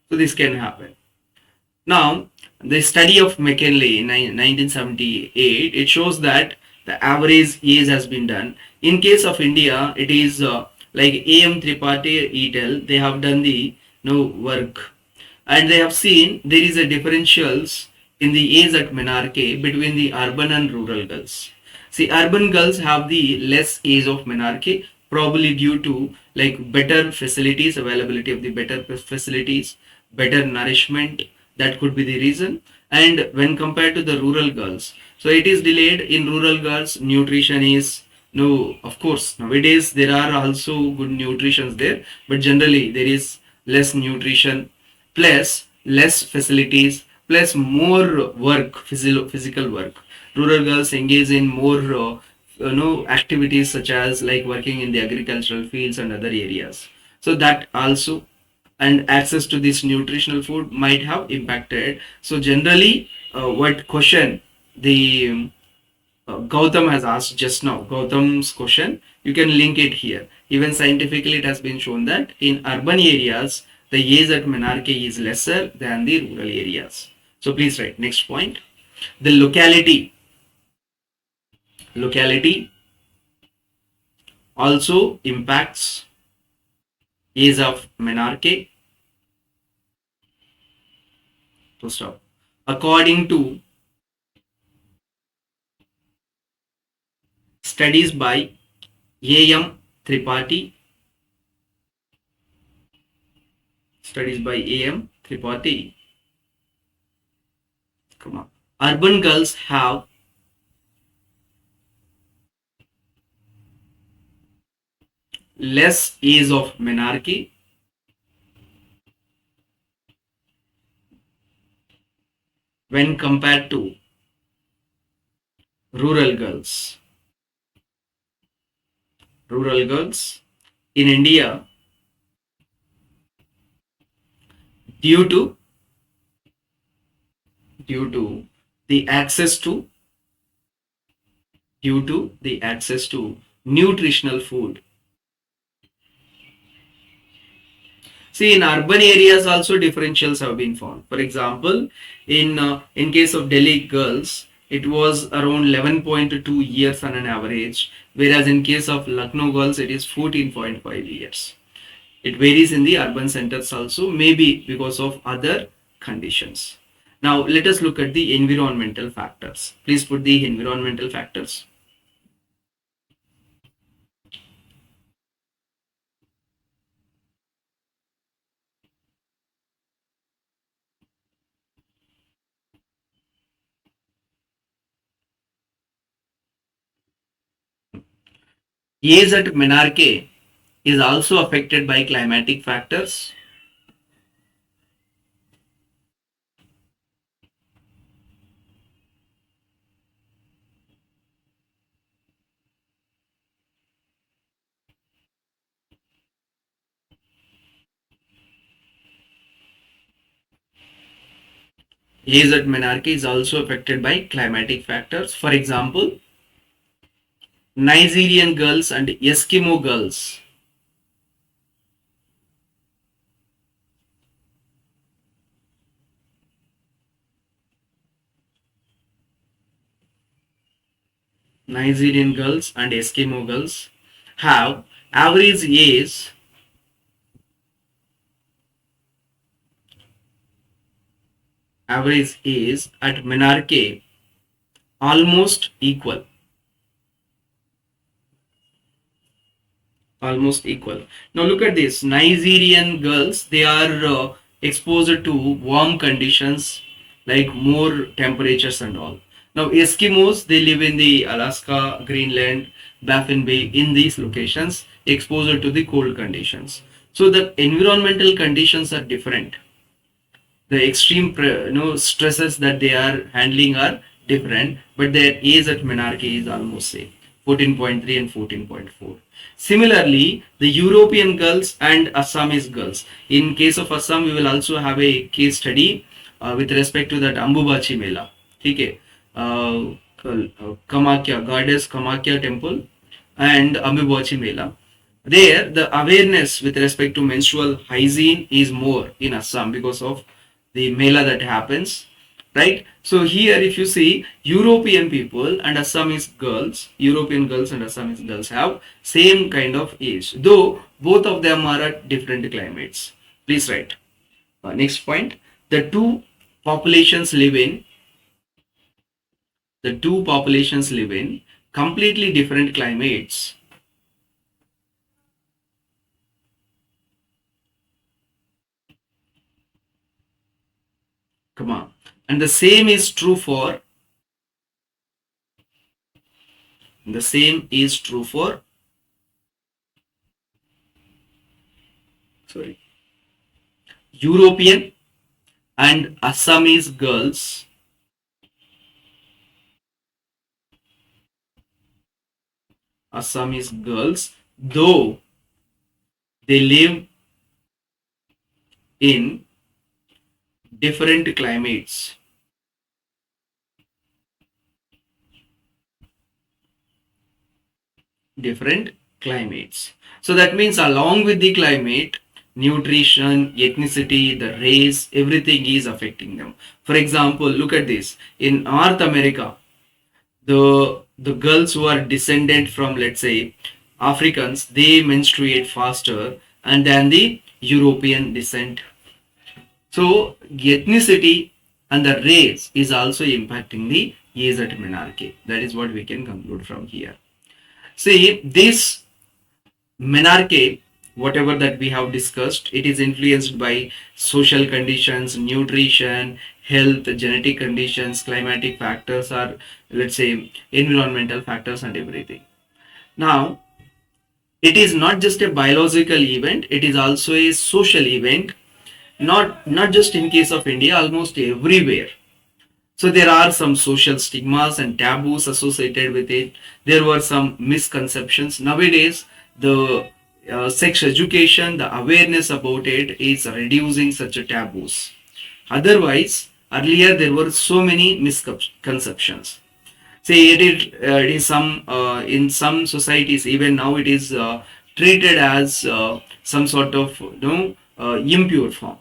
So this can happen. Now, the study of McKinley in 1978, it shows that the average age has been done. In case of India, it is like AM Tripathi Etel, they have done the work, and they have seen there is a differentials in the age at menarche between the urban and rural girls. See, urban girls have the less age of menarche, probably due to like better facilities, availability of the better facilities, better nourishment. That could be the reason. And when compared to the rural girls, so it is delayed in rural girls. Nutrition is no, of course, nowadays there are also good nutritions there, but generally there is less nutrition, plus less facilities, plus more work, physical work. Rural girls engage in more activities such as like working in the agricultural fields and other areas. So that also, and access to this nutritional food might have impacted. So generally, what question the Gautam has asked just now, Gautam's question, you can link it here. Even scientifically, it has been shown that in urban areas, the age at menarche is lesser than the rural areas. So please write. Next point. The locality also impacts age of menarche. To stop. According to studies by A.M. Tripathi, urban girls have less age of menarche when compared to rural girls. In India, due to due to the access to nutritional food. See, in urban areas also differentials have been found. For example, in case of Delhi girls, it was around 11.2 years on an average, whereas in case of Lucknow girls, it is 14.5 years. It varies in the urban centers also, maybe because of other conditions. Now, let us look at the environmental factors. Please put the environmental factors. Age at menarche is also affected by climatic factors. Age at menarche is also affected by climatic factors. For example, Nigerian girls and Eskimo girls. Nigerian girls and Eskimo girls have average age average age at Menarche almost equal. Almost equal. Now look at this. Nigerian girls, they are exposed to warm conditions like more temperatures and all. Now Eskimos, they live in the Alaska, Greenland, Baffin Bay, in these locations, exposed to the cold conditions. So the environmental conditions are different. The extreme stresses that they are handling are different, but their age at menarche is almost same, 14.3 and 14.4. Similarly, the European girls and Assamese girls, in case of Assam we will also have a case study with respect to that Ambubachi Mela. Okay, Kamakya, goddess Kamakya temple and Ambubachi Mela. There, the awareness with respect to menstrual hygiene is more in Assam because of the mela that happens, right? So here, if you see, European people and Assamese girls, European girls and Assamese girls have same kind of age, though both of them are at different climates. Please write. Next point: the two populations live in completely different climates. Come on. And the same is true for sorry, European and Assamese girls, though they live in different climates. Different climates. So that means along with the climate, nutrition, ethnicity, the race, everything is affecting them. For example, look at this. In North America, the girls who are descendant from, let's say, Africans, they menstruate faster and than the European descent. So ethnicity and the race is also impacting the age at menarche. That is what we can conclude from here. See, this menarche, whatever that we have discussed, it is influenced by social conditions, nutrition, health, genetic conditions, climatic factors, or let's say environmental factors and everything. Now, it is not just a biological event, it is also a social event, not just in case of India, almost everywhere. So there are some social stigmas and taboos associated with it. There were some misconceptions. Nowadays, the sex education, the awareness about it is reducing such a taboos. Otherwise, earlier there were so many misconceptions. See, it is some in some societies even now it is treated as some sort of impure form.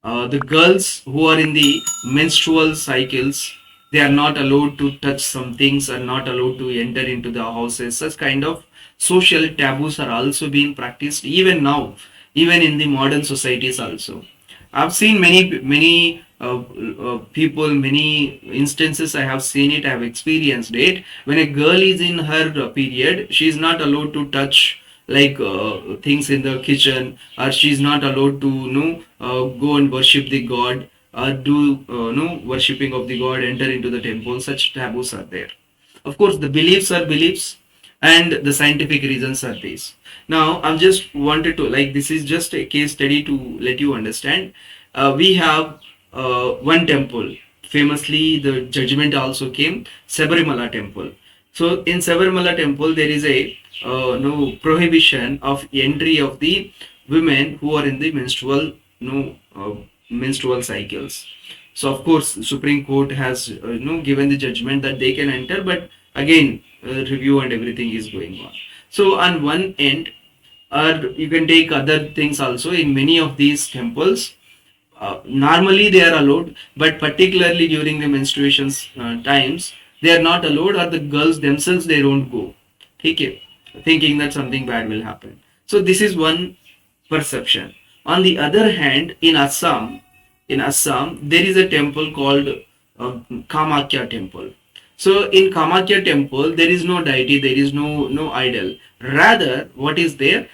The girls who are in the menstrual cycles, they are not allowed to touch some things, are not allowed to enter into the houses. Such kind of social taboos are also being practiced even now, even in the modern societies also. I've seen many people, many instances. I have seen it, I have experienced it. When a girl is in her period, she is not allowed to touch like things in the kitchen, or she is not allowed to go and worship the god, or do worshipping of the god, enter into the temple. Such taboos are there. Of course, the beliefs are beliefs, and the scientific reasons are these. Now, I'm just wanted to, like, this is just a case study to let you understand. We have one temple. Famously, the judgment also came, Sabarimala temple. So in Sabarimala temple, there is a no prohibition of entry of the women who are in the menstrual cycles. So of course, Supreme Court has given the judgment that they can enter, but again, review and everything is going on. So on one end, or you can take other things also in many of these temples. Normally they are allowed, but particularly during the menstruations times, they are not allowed, or the girls themselves they don't go. Okay, thinking that something bad will happen. So this is one perception. On the other hand, in Assam, in Assam, there is a temple called Kamakya temple. So in Kamakya temple, there is no deity, there is no idol. Rather, what is there?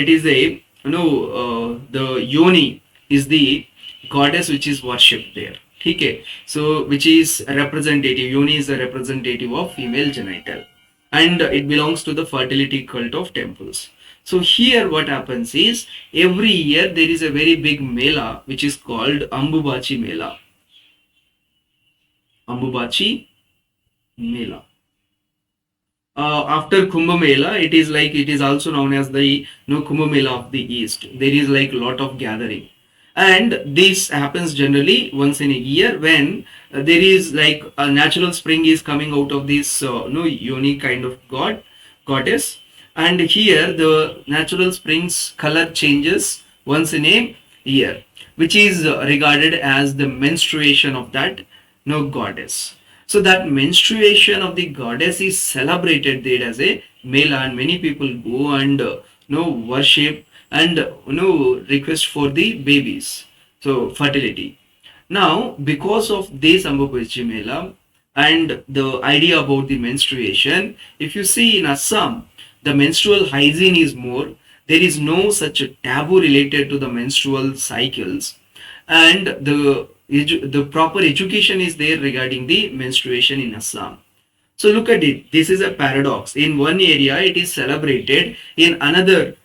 It is a the Yoni is the goddess which is worshipped there. Okay, so which is representative. Yoni is a representative of female genital, and it belongs to the fertility cult of temples. So here what happens is every year there is a very big mela which is called Ambubachi Mela. Ambubachi Mela. After Kumbh Mela, it is like it is also known as the Kumbh Mela of the East. There is like a lot of gathering, and this happens generally once in a year when there is like a natural spring is coming out of this unique kind of goddess, and here the natural spring's color changes once in a year, which is regarded as the menstruation of that goddess. So that menstruation of the goddess is celebrated there as a mela, and many people go and worship and request for the babies. So fertility. Now, because of this Ambubachi Mela and the idea about the menstruation, if you see in Assam, the menstrual hygiene is more. There is no such a taboo related to the menstrual cycles, and the proper education is there regarding the menstruation in Assam. So look at it. This is a paradox. In one area, it is celebrated. In another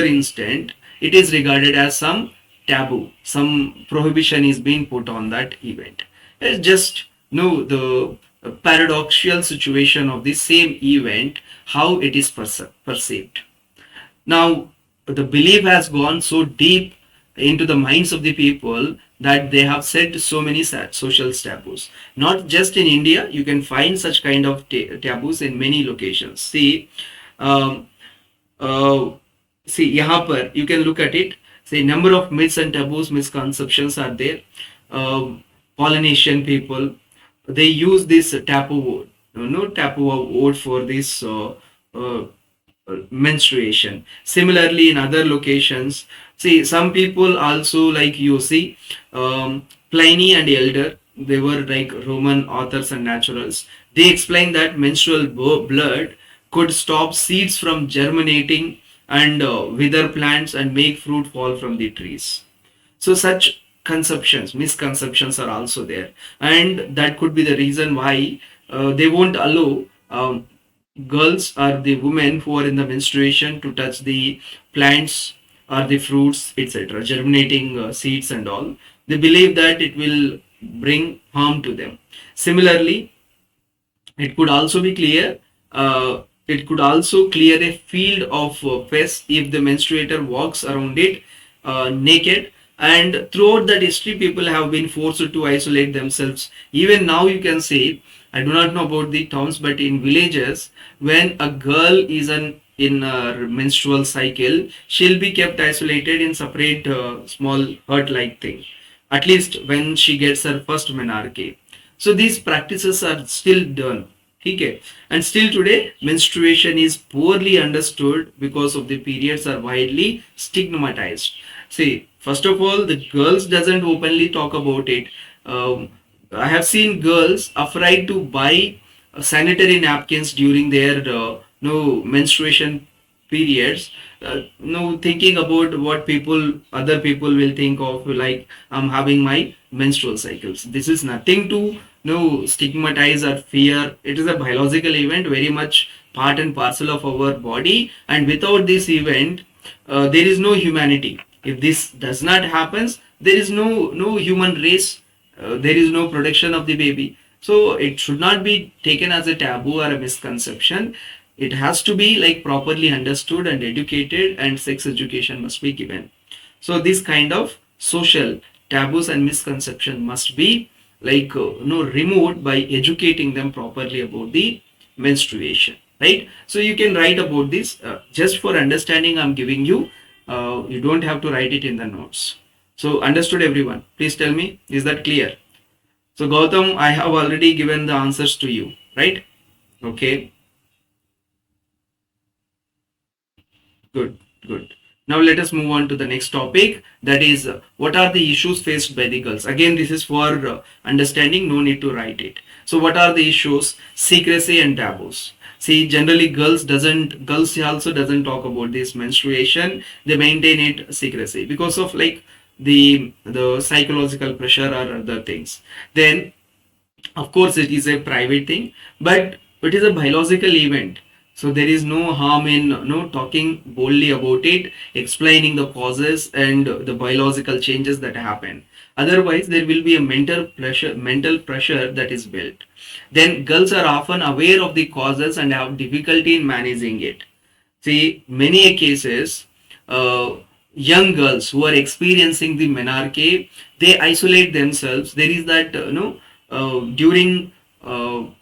instant, it is regarded as some taboo. Some prohibition is being put on that event. It's just the paradoxical situation of the same event, how it is perceived. Now, the belief has gone so deep into the minds of the people that they have set so many social taboos. Not just in India, you can find such kind of taboos in many locations. Um, uh, यहाँ पर you can look at it. See, number of myths and taboos, misconceptions are there. Polynesian people, they use this taboo word, taboo word for this uh, menstruation. Similarly, in other locations, see some people also like you see Pliny and Elder. They were like Roman authors and naturals. They explain that menstrual blood could stop seeds from germinating and wither plants and make fruit fall from the trees. So such conceptions, misconceptions are also there, and that could be the reason why they won't allow girls or the women who are in the menstruation to touch the plants or the fruits, etc., germinating seeds and all. They believe that it will bring harm to them. Similarly, it could also be clear. It could also clear a field of pests if the menstruator walks around it naked. And throughout that history, people have been forced to isolate themselves. Even now, you can say, I do not know about the towns, but in villages, when a girl is in a menstrual cycle, she'll be kept isolated in separate small hut-like thing. At least when she gets her first menarche. So these practices are still done. Okay. And still today, menstruation is poorly understood because of the periods are widely stigmatized. See, first of all, the girls doesn't openly talk about it. I have seen girls afraid to buy sanitary napkins during their no menstruation periods. No thinking about what other people will think of, like I'm having my menstrual cycles. This is nothing to no stigmatize or fear. It is a biological event, very much part and parcel of our body, and without this event there is no humanity. If this does not happens, there is no human race. There is no protection of the baby. So it should not be taken as a taboo or a misconception. It has to be like properly understood and educated, and sex education must be given. So this kind of social taboos and misconception must be like removed by educating them properly about the menstruation, right? So you can write about this just for understanding. I'm giving you. You don't have to write it in the notes. So understood, everyone? Please tell me, is that clear? So Gautam, I have already given the answers to you, right? Okay, good, good. Now let us move on to the next topic, that is what are the issues faced by the girls. Again, this is for understanding, no need to write it. So what are the issues? Secrecy and taboos. See, generally girls also doesn't talk about this menstruation. They maintain it secrecy because of like the psychological pressure or other things. Then of course it is a private thing, but it is a biological event, so there is no harm in talking boldly about it, explaining the causes and the biological changes that happen. Otherwise there will be a mental pressure that is built. Then girls are often aware of the causes and have difficulty in managing it. See, many cases, young girls who are experiencing the menarche, they isolate themselves. There is that, during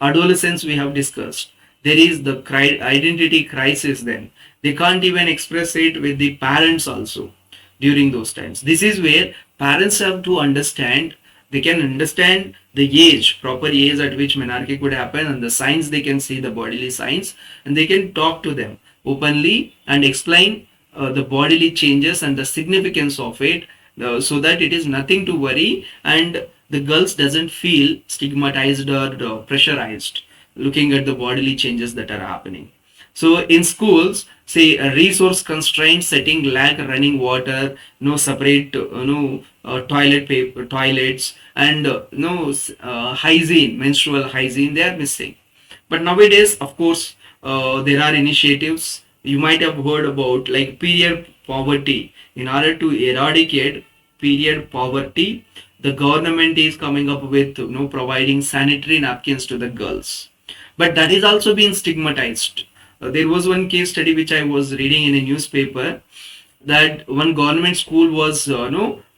adolescence we have discussed, there is the identity crisis then. They can't even express it with the parents also during those times. This is where parents have to understand, they can understand the age, proper age at which menarche could happen and the signs, they can see the bodily signs and they can talk to them openly and explain the bodily changes and the significance of it, so that it is nothing to worry and the girls doesn't feel stigmatized or pressurized looking at the bodily changes that are happening. So in schools, say a resource constraint setting, lack running water, no separate toilet paper, toilets, and hygiene, menstrual hygiene, they are missing. But nowadays, of course, there are initiatives. You might have heard about like period poverty. In order to eradicate period poverty, the government is coming up with providing sanitary napkins to the girls. But that is also being stigmatized. There was one case study which I was reading in a newspaper, that one government school was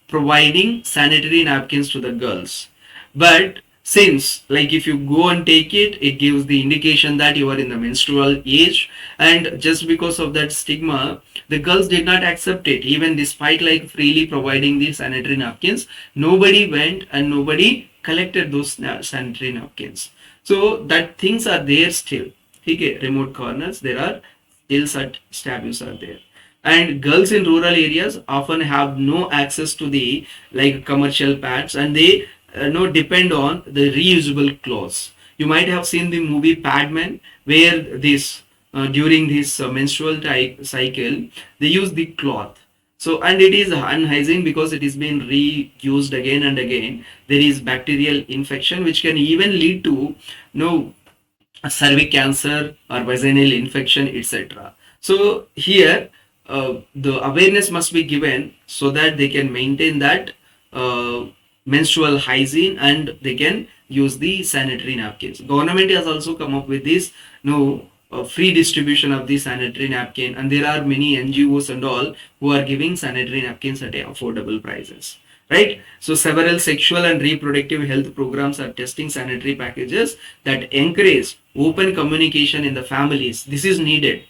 providing sanitary napkins to the girls. But since like if you go and take it, it gives the indication that you are in the menstrual age, and just because of that stigma, the girls did not accept it. Even despite like freely providing these sanitary napkins, nobody went and nobody collected those sanitary napkins. So that things are there still. Okay, remote corners, there are still such taboos are there. And girls in rural areas often have no access to the like commercial pads, and they depend on the reusable clothes. You might have seen the movie Padman, where this during this menstrual cycle they use the cloth. So and it is unhygiene because it is being reused again and again. There is bacterial infection which can even lead to cervic cancer or vaginal infection, etc. So here the awareness must be given so that they can maintain that menstrual hygiene and they can use the sanitary napkins. Government has also come up with this free distribution of the sanitary napkin, and there are many NGOs and all who are giving sanitary napkins at affordable prices. Right? So several sexual and reproductive health programs are testing sanitary packages that encourage open communication in the families. This is needed.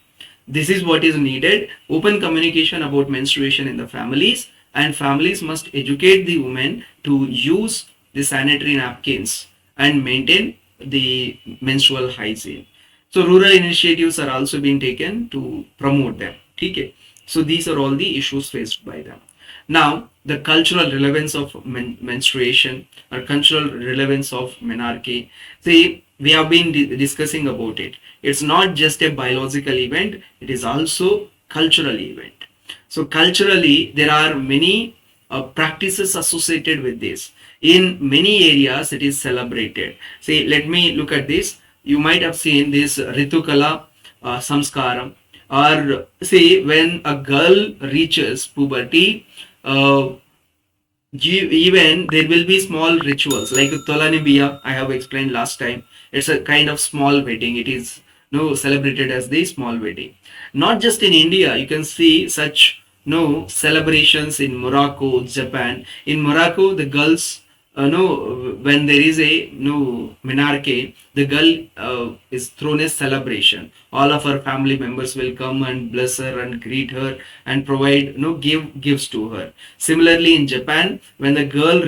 This is what is needed. Open communication about menstruation in the families, and families must educate the women to use the sanitary napkins and maintain the menstrual hygiene. So rural initiatives are also being taken to promote them. Okay. So these are all the issues faced by them. Now, the cultural relevance of menstruation or cultural relevance of menarche. See, we have been discussing about it. It's not just a biological event, it is also cultural event. So culturally, there are many practices associated with this. In many areas, it is celebrated. See, let me look at this. You might have seen this Ritukala Samskaram, or say when a girl reaches puberty, uh, even there will be small rituals like Tolanibia. I have explained last time. It's a kind of small wedding. It is celebrated as the small wedding. Not just in India, you can see such celebrations in Morocco, Japan. In Morocco, the girls when there is a menarche, the girl is thrown a celebration. All of her family members will come and bless her and greet her and provide give gifts to her. Similarly, in Japan, when the girl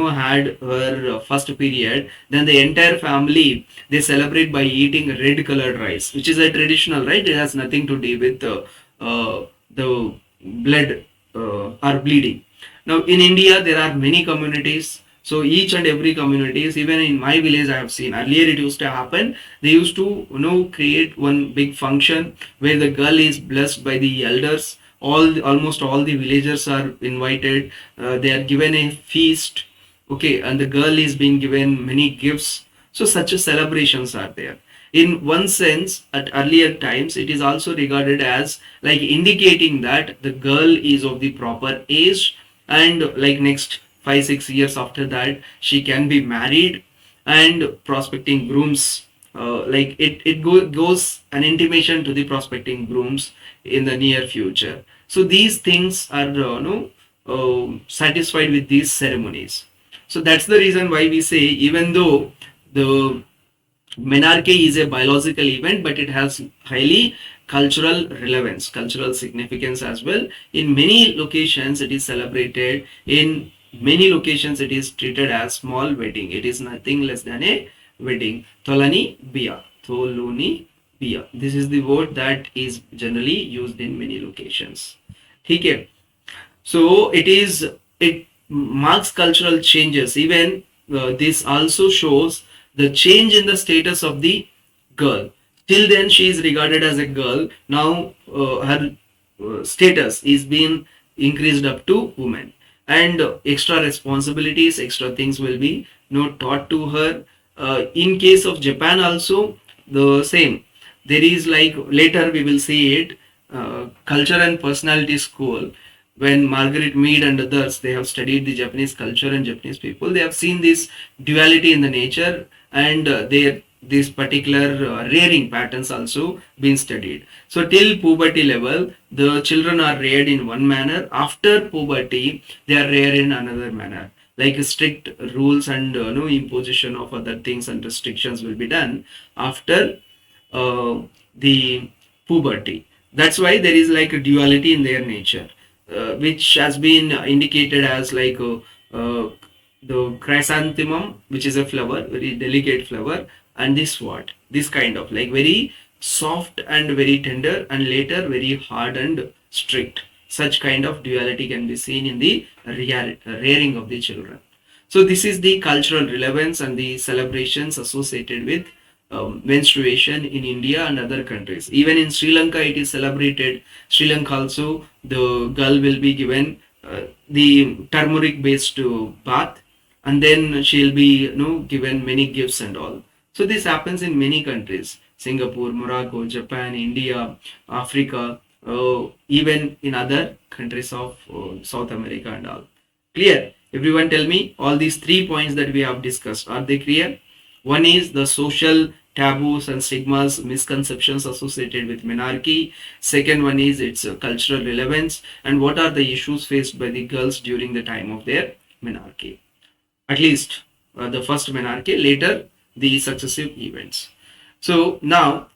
had her first period, then the entire family, they celebrate by eating red colored rice, which is a traditional, right? It has nothing to do with the blood are bleeding. Now in India there are many communities. So each and every communities, even in my village I have seen earlier it used to happen. They used to create one big function where the girl is blessed by the elders. Almost all the villagers are invited. They are given a feast. Okay, and the girl is being given many gifts. So such a celebrations are there. In one sense, at earlier times it is also regarded as like indicating that the girl is of the proper age, and like next 5 6 years after that she can be married. And prospecting grooms, like goes an intimation to the prospecting grooms in the near future. So these things are satisfied with these ceremonies. So that's the reason why we say, even though the menarche is a biological event, but it has highly cultural relevance, cultural significance as well. In many locations, it is celebrated. In many locations, it is treated as small wedding. It is nothing less than a wedding. Tolani Bia. Toluni Bia. This is the word that is generally used in many locations. Okay. So it marks cultural changes. Even this also shows the change in the status of the girl. Till then she is regarded as a girl. Now her status is being increased up to woman, and extra responsibilities, extra things will be taught to her. In case of Japan also the same. There is, like, later we will see it, culture and personality school. When Margaret Mead and others, they have studied the Japanese culture and Japanese people, they have seen this duality in the nature, and these particular rearing patterns also been studied. So till puberty level, the children are reared in one manner. After puberty, they are reared in another manner. Like strict rules and no imposition of other things and restrictions will be done after the puberty. That's why there is like a duality in their nature, which has been indicated as like the chrysanthemum, which is a flower, very delicate flower, and this what? This kind of like very soft and very tender, and later very hard and strict. Such kind of duality can be seen in the rearing of the children. So this is the cultural relevance and the celebrations associated with menstruation in India and other countries. Even in Sri Lanka, it is celebrated. Sri Lanka also, the girl will be given the turmeric-based bath, and then she'll be given many gifts and all. So this happens in many countries: Singapore, Morocco, Japan, India, Africa, even in other countries of South America and all. Clear? Everyone tell me, all these 3 points that we have discussed, are they clear? One is the social taboos and stigmas, misconceptions associated with menarche. Second one is its cultural relevance, and what are the issues faced by the girls during the time of their menarche. At least the first menarche, later the successive events. So now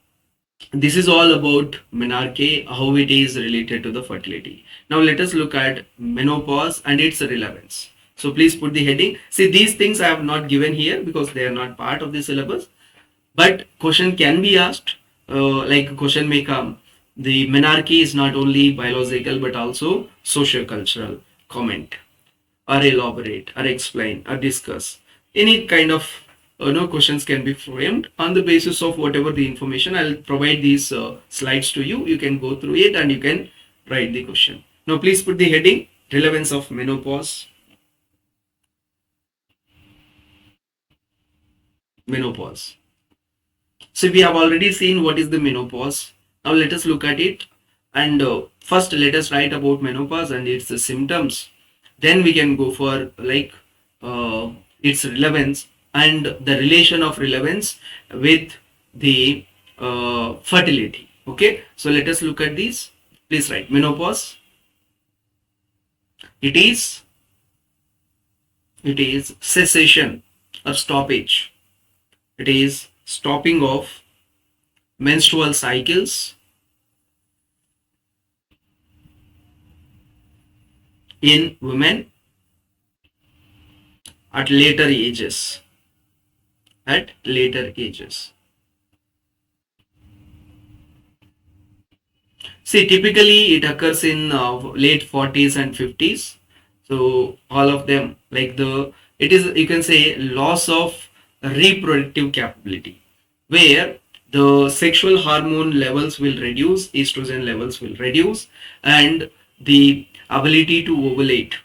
this is all about menarche, how it is related to the fertility. Now let us look at menopause and its relevance. So please put the heading. See, these things I have not given here because they are not part of the syllabus. But question can be asked, like question may come. The menarche is not only biological but also socio-cultural. Comment or elaborate or explain or discuss. Any kind of questions can be framed on the basis of whatever the information. I'll provide these slides to you. You can go through it and you can write the question. Now please put the heading, relevance of menopause. Menopause. So we have already seen what is the menopause. Now let us look at it, and first let us write about menopause and its symptoms. Then we can go for like its relevance and the relation of relevance with the fertility. Okay, so let us look at these. Please write menopause. It is cessation or stoppage. It is stopping of menstrual cycles in women at later ages. At later ages. See, typically it occurs in late 40s and 50s. So all of them, like it is, you can say, loss of reproductive capability, where the sexual hormone levels will reduce, estrogen levels will reduce, and the ability to ovulate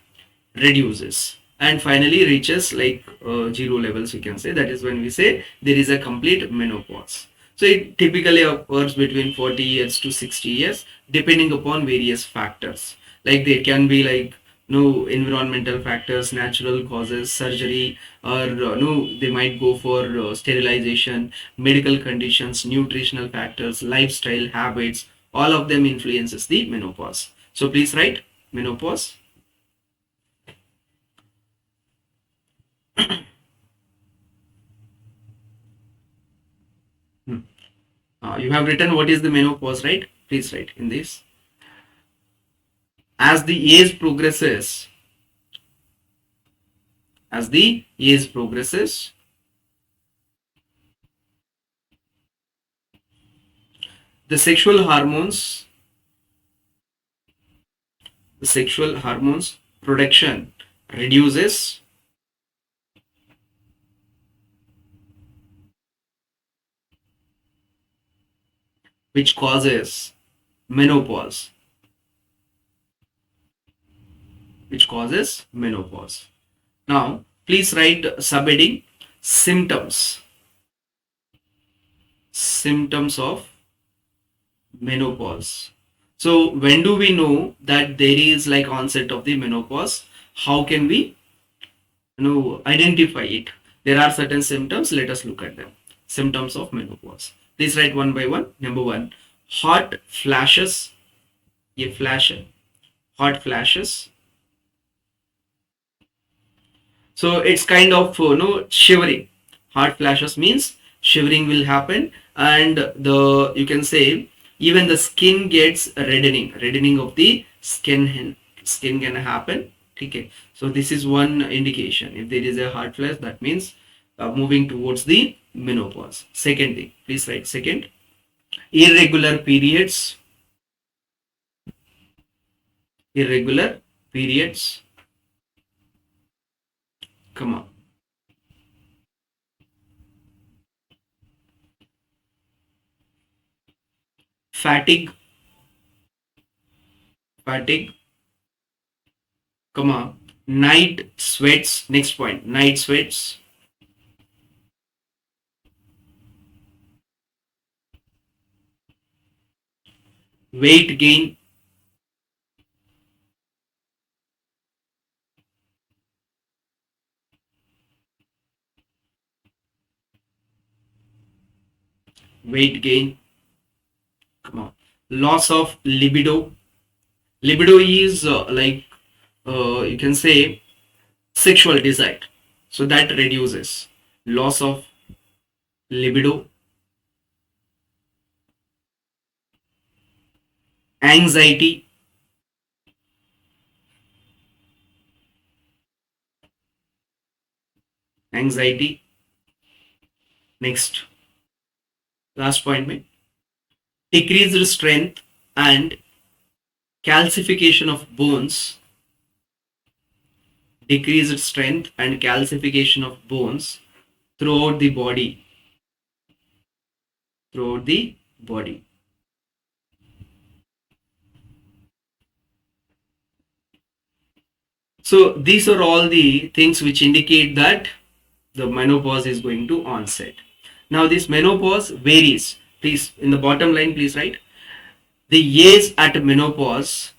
reduces, and finally reaches like zero levels, you can say. That is when we say there is a complete menopause. So it typically occurs between 40 years to 60 years, depending upon various factors. Like there can be like no environmental factors, natural causes, surgery, or no, they might go for sterilization, medical conditions, nutritional factors, lifestyle habits. All of them influences the menopause. So please write menopause. Hmm. You have written what is the menopause, right? Please write in this. As the age progresses, as the age progresses, the sexual hormones production reduces, which causes menopause, which causes menopause. Now, please write subheading symptoms, symptoms of menopause. So when do we know that there is like onset of the menopause? How can we identify it? There are certain symptoms. Let us look at them. Symptoms of menopause. Please write one by one. Number one, hot flashes. A flash, hot flashes. So it's kind of shivering. Hot flashes means shivering will happen, and the, you can say, even the skin gets reddening of the skin can happen. Okay, so this is one indication. If there is a hot flash, that means moving towards the menopause. Second thing, please write second, irregular periods, irregular periods. Come on, fatigue, fatigue, comma, night sweats. Next point, night sweats, weight gain, weight gain, come on, loss of libido. Libido is you can say sexual desire, so that reduces. Loss of libido, anxiety, anxiety. Next, last point, mein, decreased strength and calcification of bones, decreased strength and calcification of bones throughout the body, throughout the body. So these are all the things which indicate that the menopause is going to onset. Now this menopause varies. Please, in the bottom line, please write the age at menopause,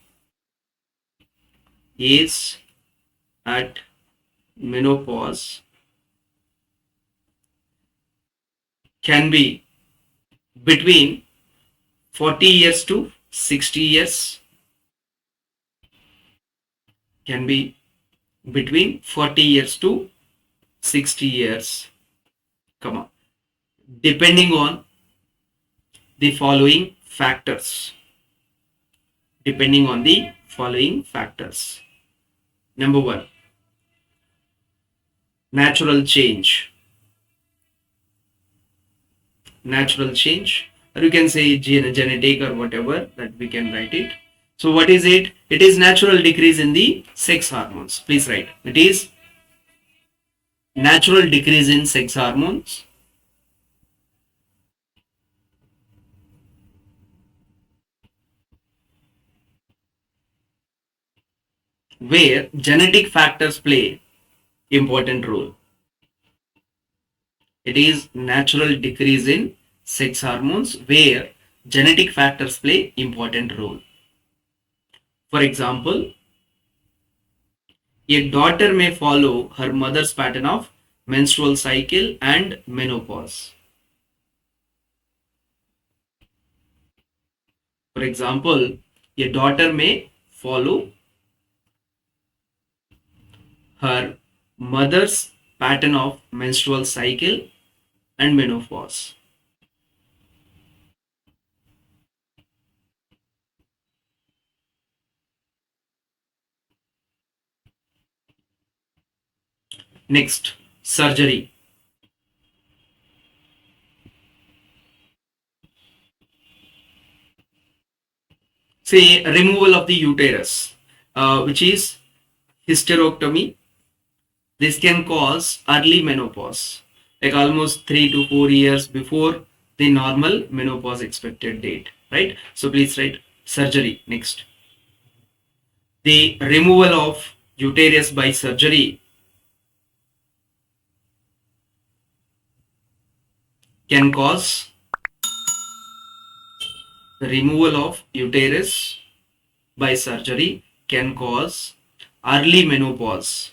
age at menopause can be between 40 years to 60 years, can be between 40 years to 60 years, come on, depending on the following factors, depending on the following factors. Number one, natural change, natural change. or you can say genetic or whatever that we can write it. So what is it? It is natural decrease in the sex hormones. Please write. It is natural decrease in sex hormones where genetic factors play important role. It is natural decrease in sex hormones where genetic factors play important role. For example, a daughter may follow her mother's pattern of menstrual cycle and menopause. For example, a daughter may follow her mother's pattern of menstrual cycle and menopause. Next, surgery. Say removal of the uterus, which is hysterectomy. This can cause early menopause, like almost 3 to 4 years before the normal menopause expected date, right? So please write surgery next. The removal of uterus by surgery can cause the removal of uterus by surgery can cause early menopause.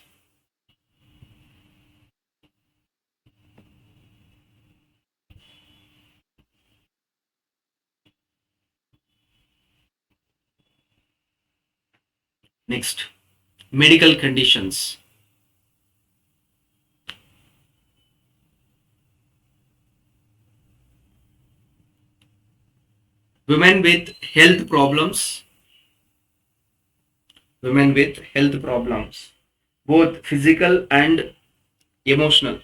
Next, medical conditions. Women with health problems, women with health problems, both physical and emotional,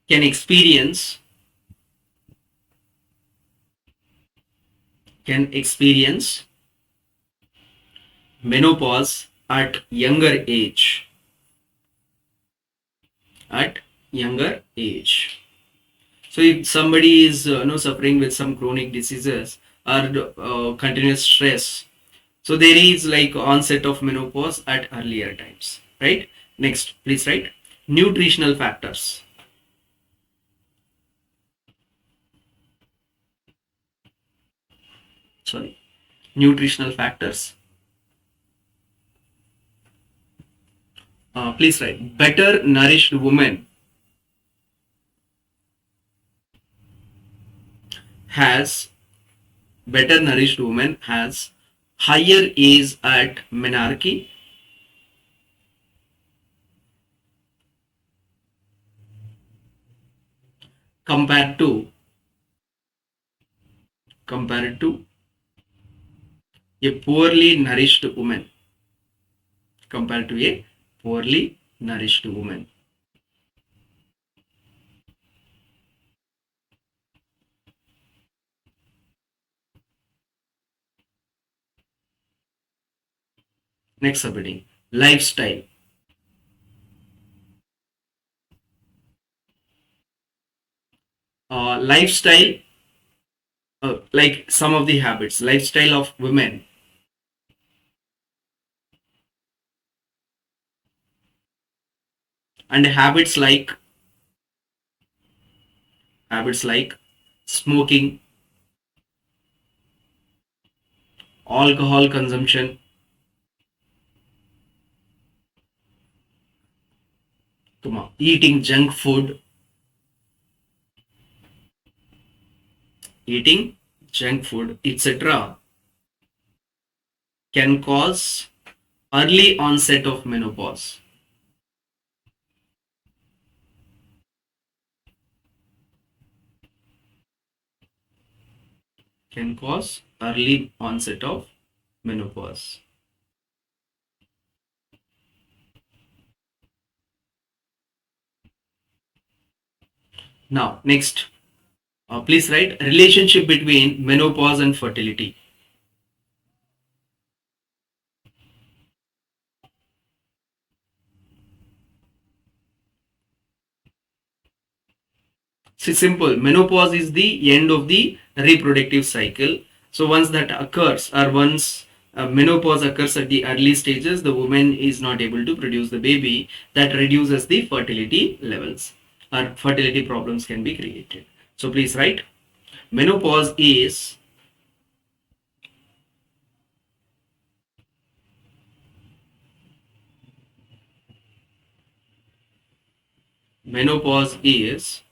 can experience can experience menopause at younger age. At younger age. So if somebody is suffering with some chronic diseases or continuous stress, so there is like onset of menopause at earlier times, right? Next, please write nutritional factors. Sorry, nutritional factors. Please write better nourished woman has better nourished woman has higher age at menarche compared to compared to a poorly nourished woman compared to a poorly nourished woman. Next subheading, lifestyle. Lifestyle, like some of the habits, lifestyle of women and habits like smoking, alcohol consumption, eating junk food, eating junk food, etc., can cause early onset of menopause. Can cause early onset of menopause. Now, next, please write relationship between menopause and fertility. See, simple. Menopause is the end of the reproductive cycle. So once that occurs, or once menopause occurs at the early stages, the woman is not able to produce the baby. That reduces the fertility levels, or fertility problems can be created. So please write menopause is menopause is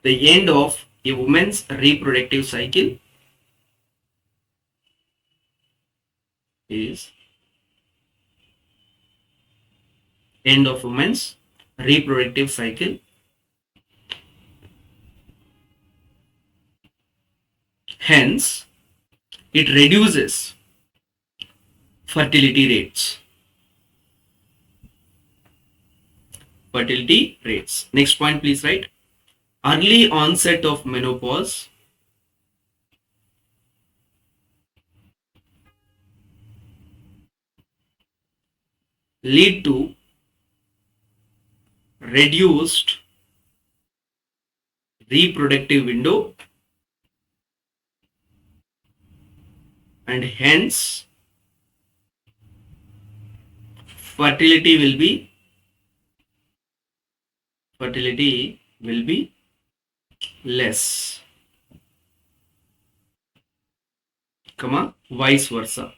the end of a woman's reproductive cycle is end of woman's reproductive cycle. Hence, it reduces fertility rates. Fertility rates. Next point, please write early onset of menopause lead to reduced reproductive window, and hence fertility will be less, comma vice versa.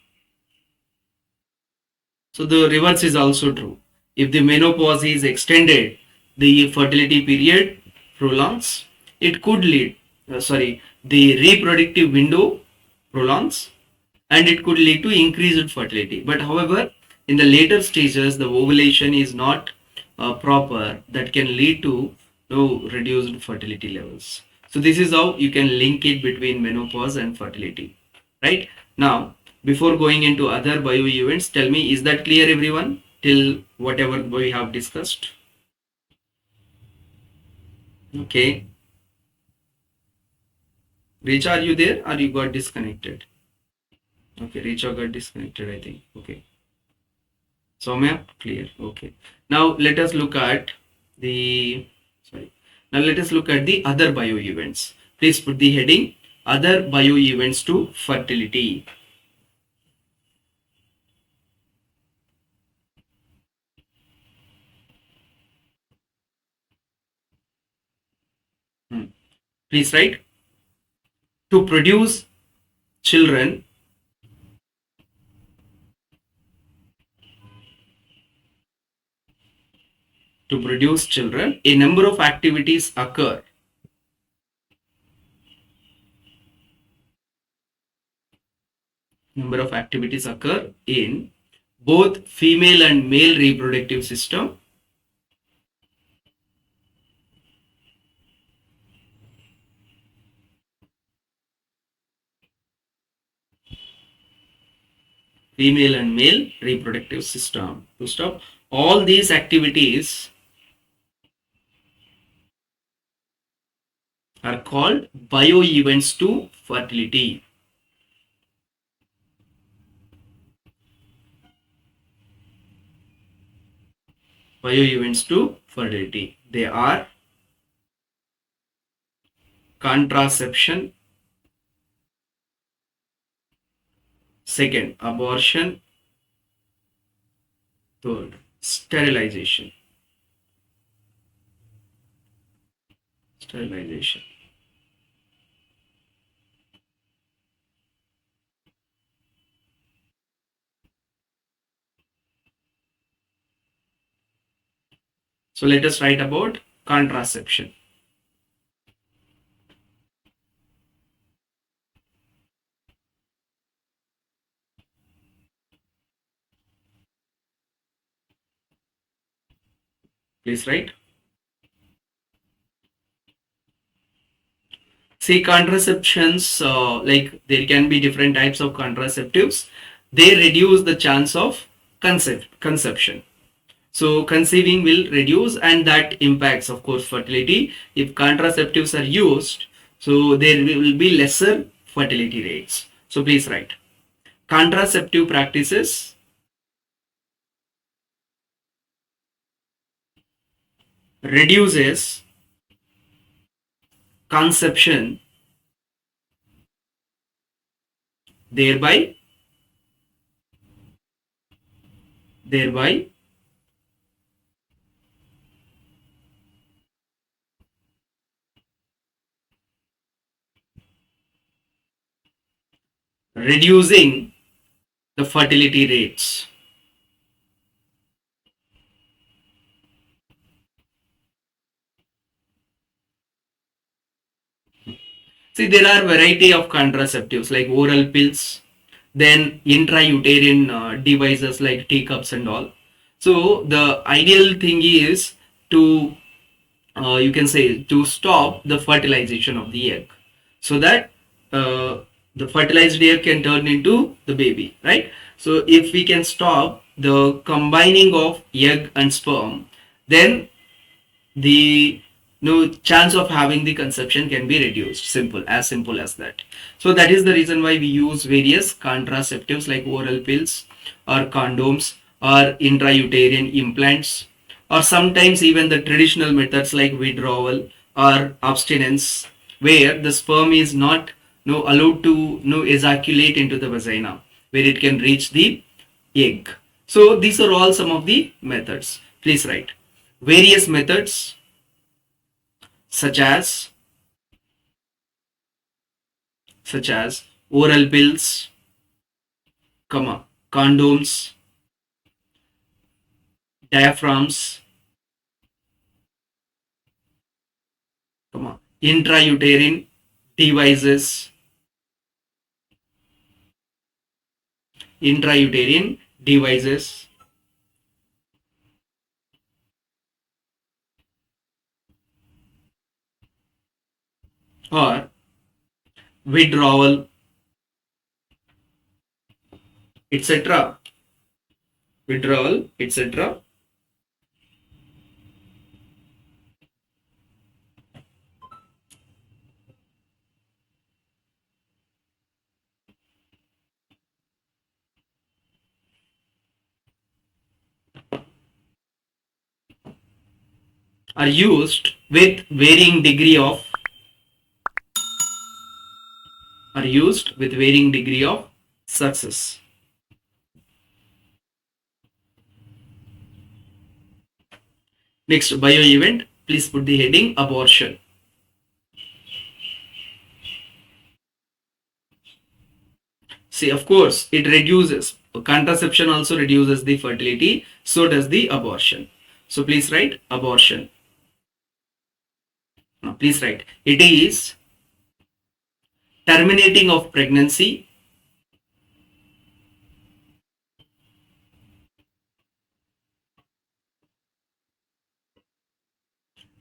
So the reverse is also true. If the menopause is extended, the fertility period prolongs. It could lead, the reproductive window prolongs, and it could lead to increased fertility. But however, in the later stages, the ovulation is not proper. That can lead to reduced fertility levels. So this is how you can link it between menopause and fertility. Right now, before going into other bio events, tell me, is that clear, everyone, till whatever we have discussed? Okay. Richa, are you there, or you got disconnected? Okay, Richa got disconnected, I think. Okay. Soumya, clear. Okay. Now let us look at the Now let us look at the other bio events. Please put the heading other bio events to fertility. Please write to produce children. To produce children, a number of activities occur. Number of activities occur in both female and male reproductive system. Female and male reproductive system. To stop all these activities are called bio events to fertility. Bio events to fertility. They are contraception, second abortion, third sterilization. Sterilization. So let us write about contraception. Please write. See, contraceptions, like there can be different types of contraceptives. They reduce the chance of conception. So conceiving will reduce, and that impacts of course fertility. If contraceptives are used, so there will be lesser fertility rates. So please write contraceptive practices reduces conception, thereby thereby reducing the fertility rates. See, there are variety of contraceptives like oral pills, then intrauterine devices like teacups and all. So the ideal thing is to you can say to stop the fertilization of the egg, so that uh, the fertilized egg can turn into the baby, right? So if we can stop the combining of egg and sperm, then the no chance of having the conception can be reduced. Simple as that. So that is the reason why we use various contraceptives like oral pills or condoms or intrauterine implants, or sometimes even the traditional methods like withdrawal or abstinence, where the sperm is not allowed to ejaculate into the vagina, where it can reach the egg. So these are all some of the methods. Please write various methods such as oral pills, condoms, diaphragms, intrauterine devices, intrauterine devices, or withdrawal, etc. Withdrawal, etc. are used with varying degree of success. Next, bio event. Please put the heading abortion. See, of course, it reduces. Contraception also reduces the fertility. So does the abortion. So please write abortion. Now, please write. It is terminating of pregnancy,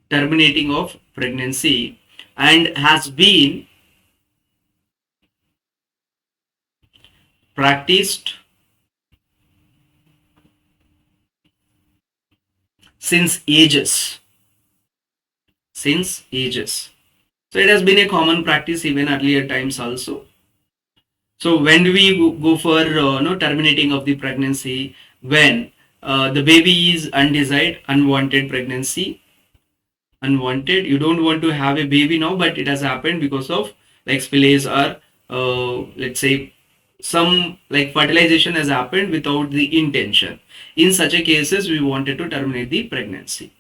terminating of pregnancy, and has been practiced since ages. Since ages. So it has been a common practice even earlier times also. So when do we go for terminating of the pregnancy? When the baby is undesired, unwanted pregnancy, unwanted. You don't want to have a baby now, but it has happened because of like spillage or let's say some like fertilization has happened without the intention. In such a cases, we wanted to terminate the pregnancy.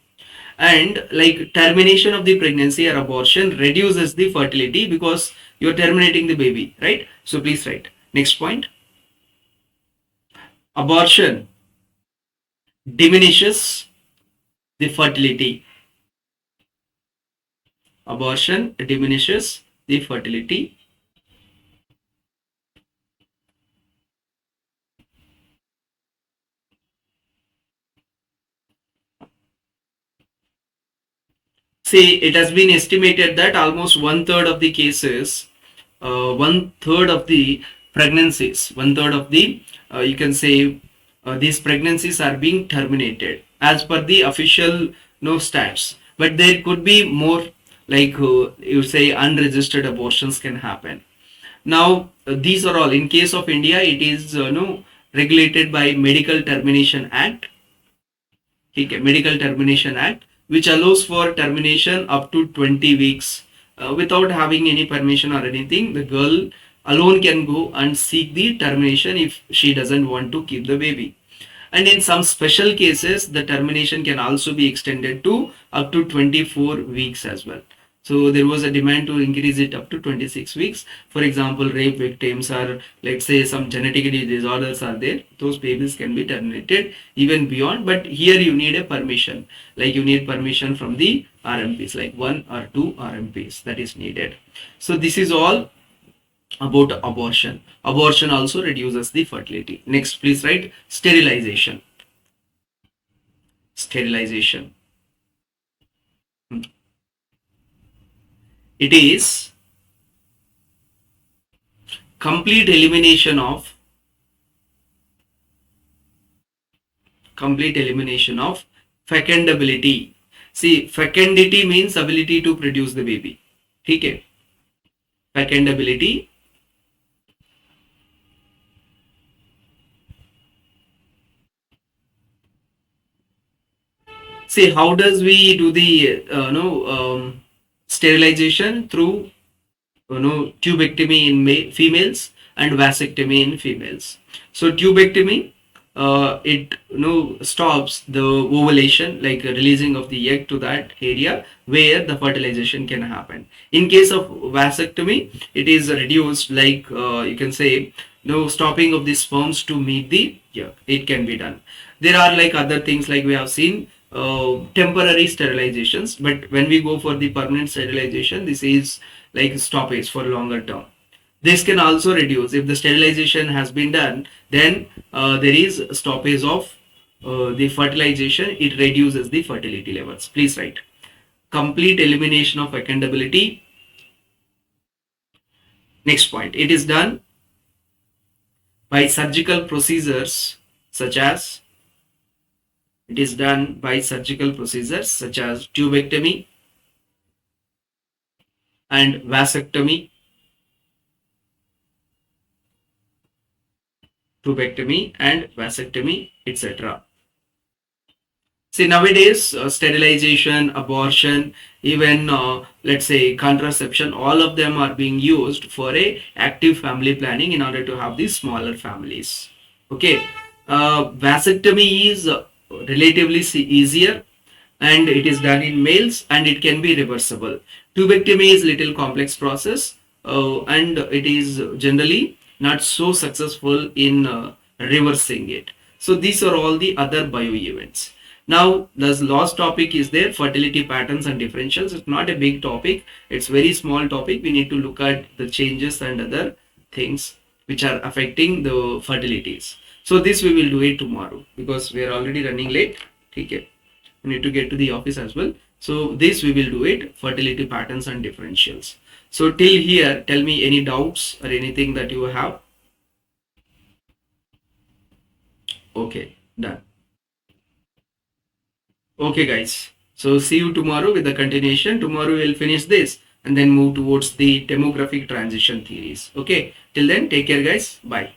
And like termination of the pregnancy or abortion reduces the fertility because you're terminating the baby, right? So please write. Next point. Abortion diminishes the fertility. Abortion diminishes the fertility. See, it has been estimated that almost one third of the cases, one third of the pregnancies, one third of the, you can say, these pregnancies are being terminated. as per the official no stats, but there could be more, like you say unregistered abortions can happen. Now these are all, in case of India, it is no regulated by Medical Termination Act. Okay, Medical Termination Act, which allows for termination up to 20 weeks without having any permission or anything. The girl alone can go and seek the termination if she doesn't want to keep the baby. And in some special cases, the termination can also be extended to up to 24 weeks as well. So there was a demand to increase it up to 26 weeks. For example, rape victims, or let's say some genetic disorders are there, those babies can be terminated even beyond. But here you need a permission, like you need permission from the RMPs, like 1 or 2 RMPs that is needed. So this is all about abortion. Abortion also reduces the fertility. Next, please write sterilization. Sterilization. It is complete elimination of fecundability. See, fecundity means ability to produce the baby. Okay. Fecundability. See, how does we do the sterilization? Through tubectomy in females and vasectomy in females. So tubectomy, it stops the ovulation, like releasing of the egg to that area where the fertilization can happen. In case of vasectomy, it is reduced, like you can say stopping of the sperms to meet the egg. It can be done. There are like other things, like we have seen temporary sterilizations, but when we go for the permanent sterilization, this is like stoppage for longer term. This can also reduce, if the sterilization has been done, then there is stoppage of the fertilization. It reduces the fertility levels. Please write complete elimination of fecundability. Next point, it is done by surgical procedures such as tubectomy and vasectomy, etc. See, nowadays sterilization, abortion, even let's say contraception, all of them are being used for a active family planning in order to have these smaller families. Okay, vasectomy is relatively easier, and it is done in males, and it can be reversible. Tubectomy is little complex process, and it is generally not so successful in reversing it. So these are all the other bio events. Now the last topic is there, fertility patterns and differentials. It's not a big topic, it's very small topic. We need to look at the changes and other things which are affecting the fertilities. So this we will do it tomorrow, because we are already running late. Okay, we need to get to the office as well. So this we will do it, fertility patterns and differentials. So till here, tell me any doubts or anything that you have. Okay, done. Okay guys, so see you tomorrow with the continuation. Tomorrow we'll finish this and then move towards the demographic transition theories. Okay, till then, take care guys. Bye.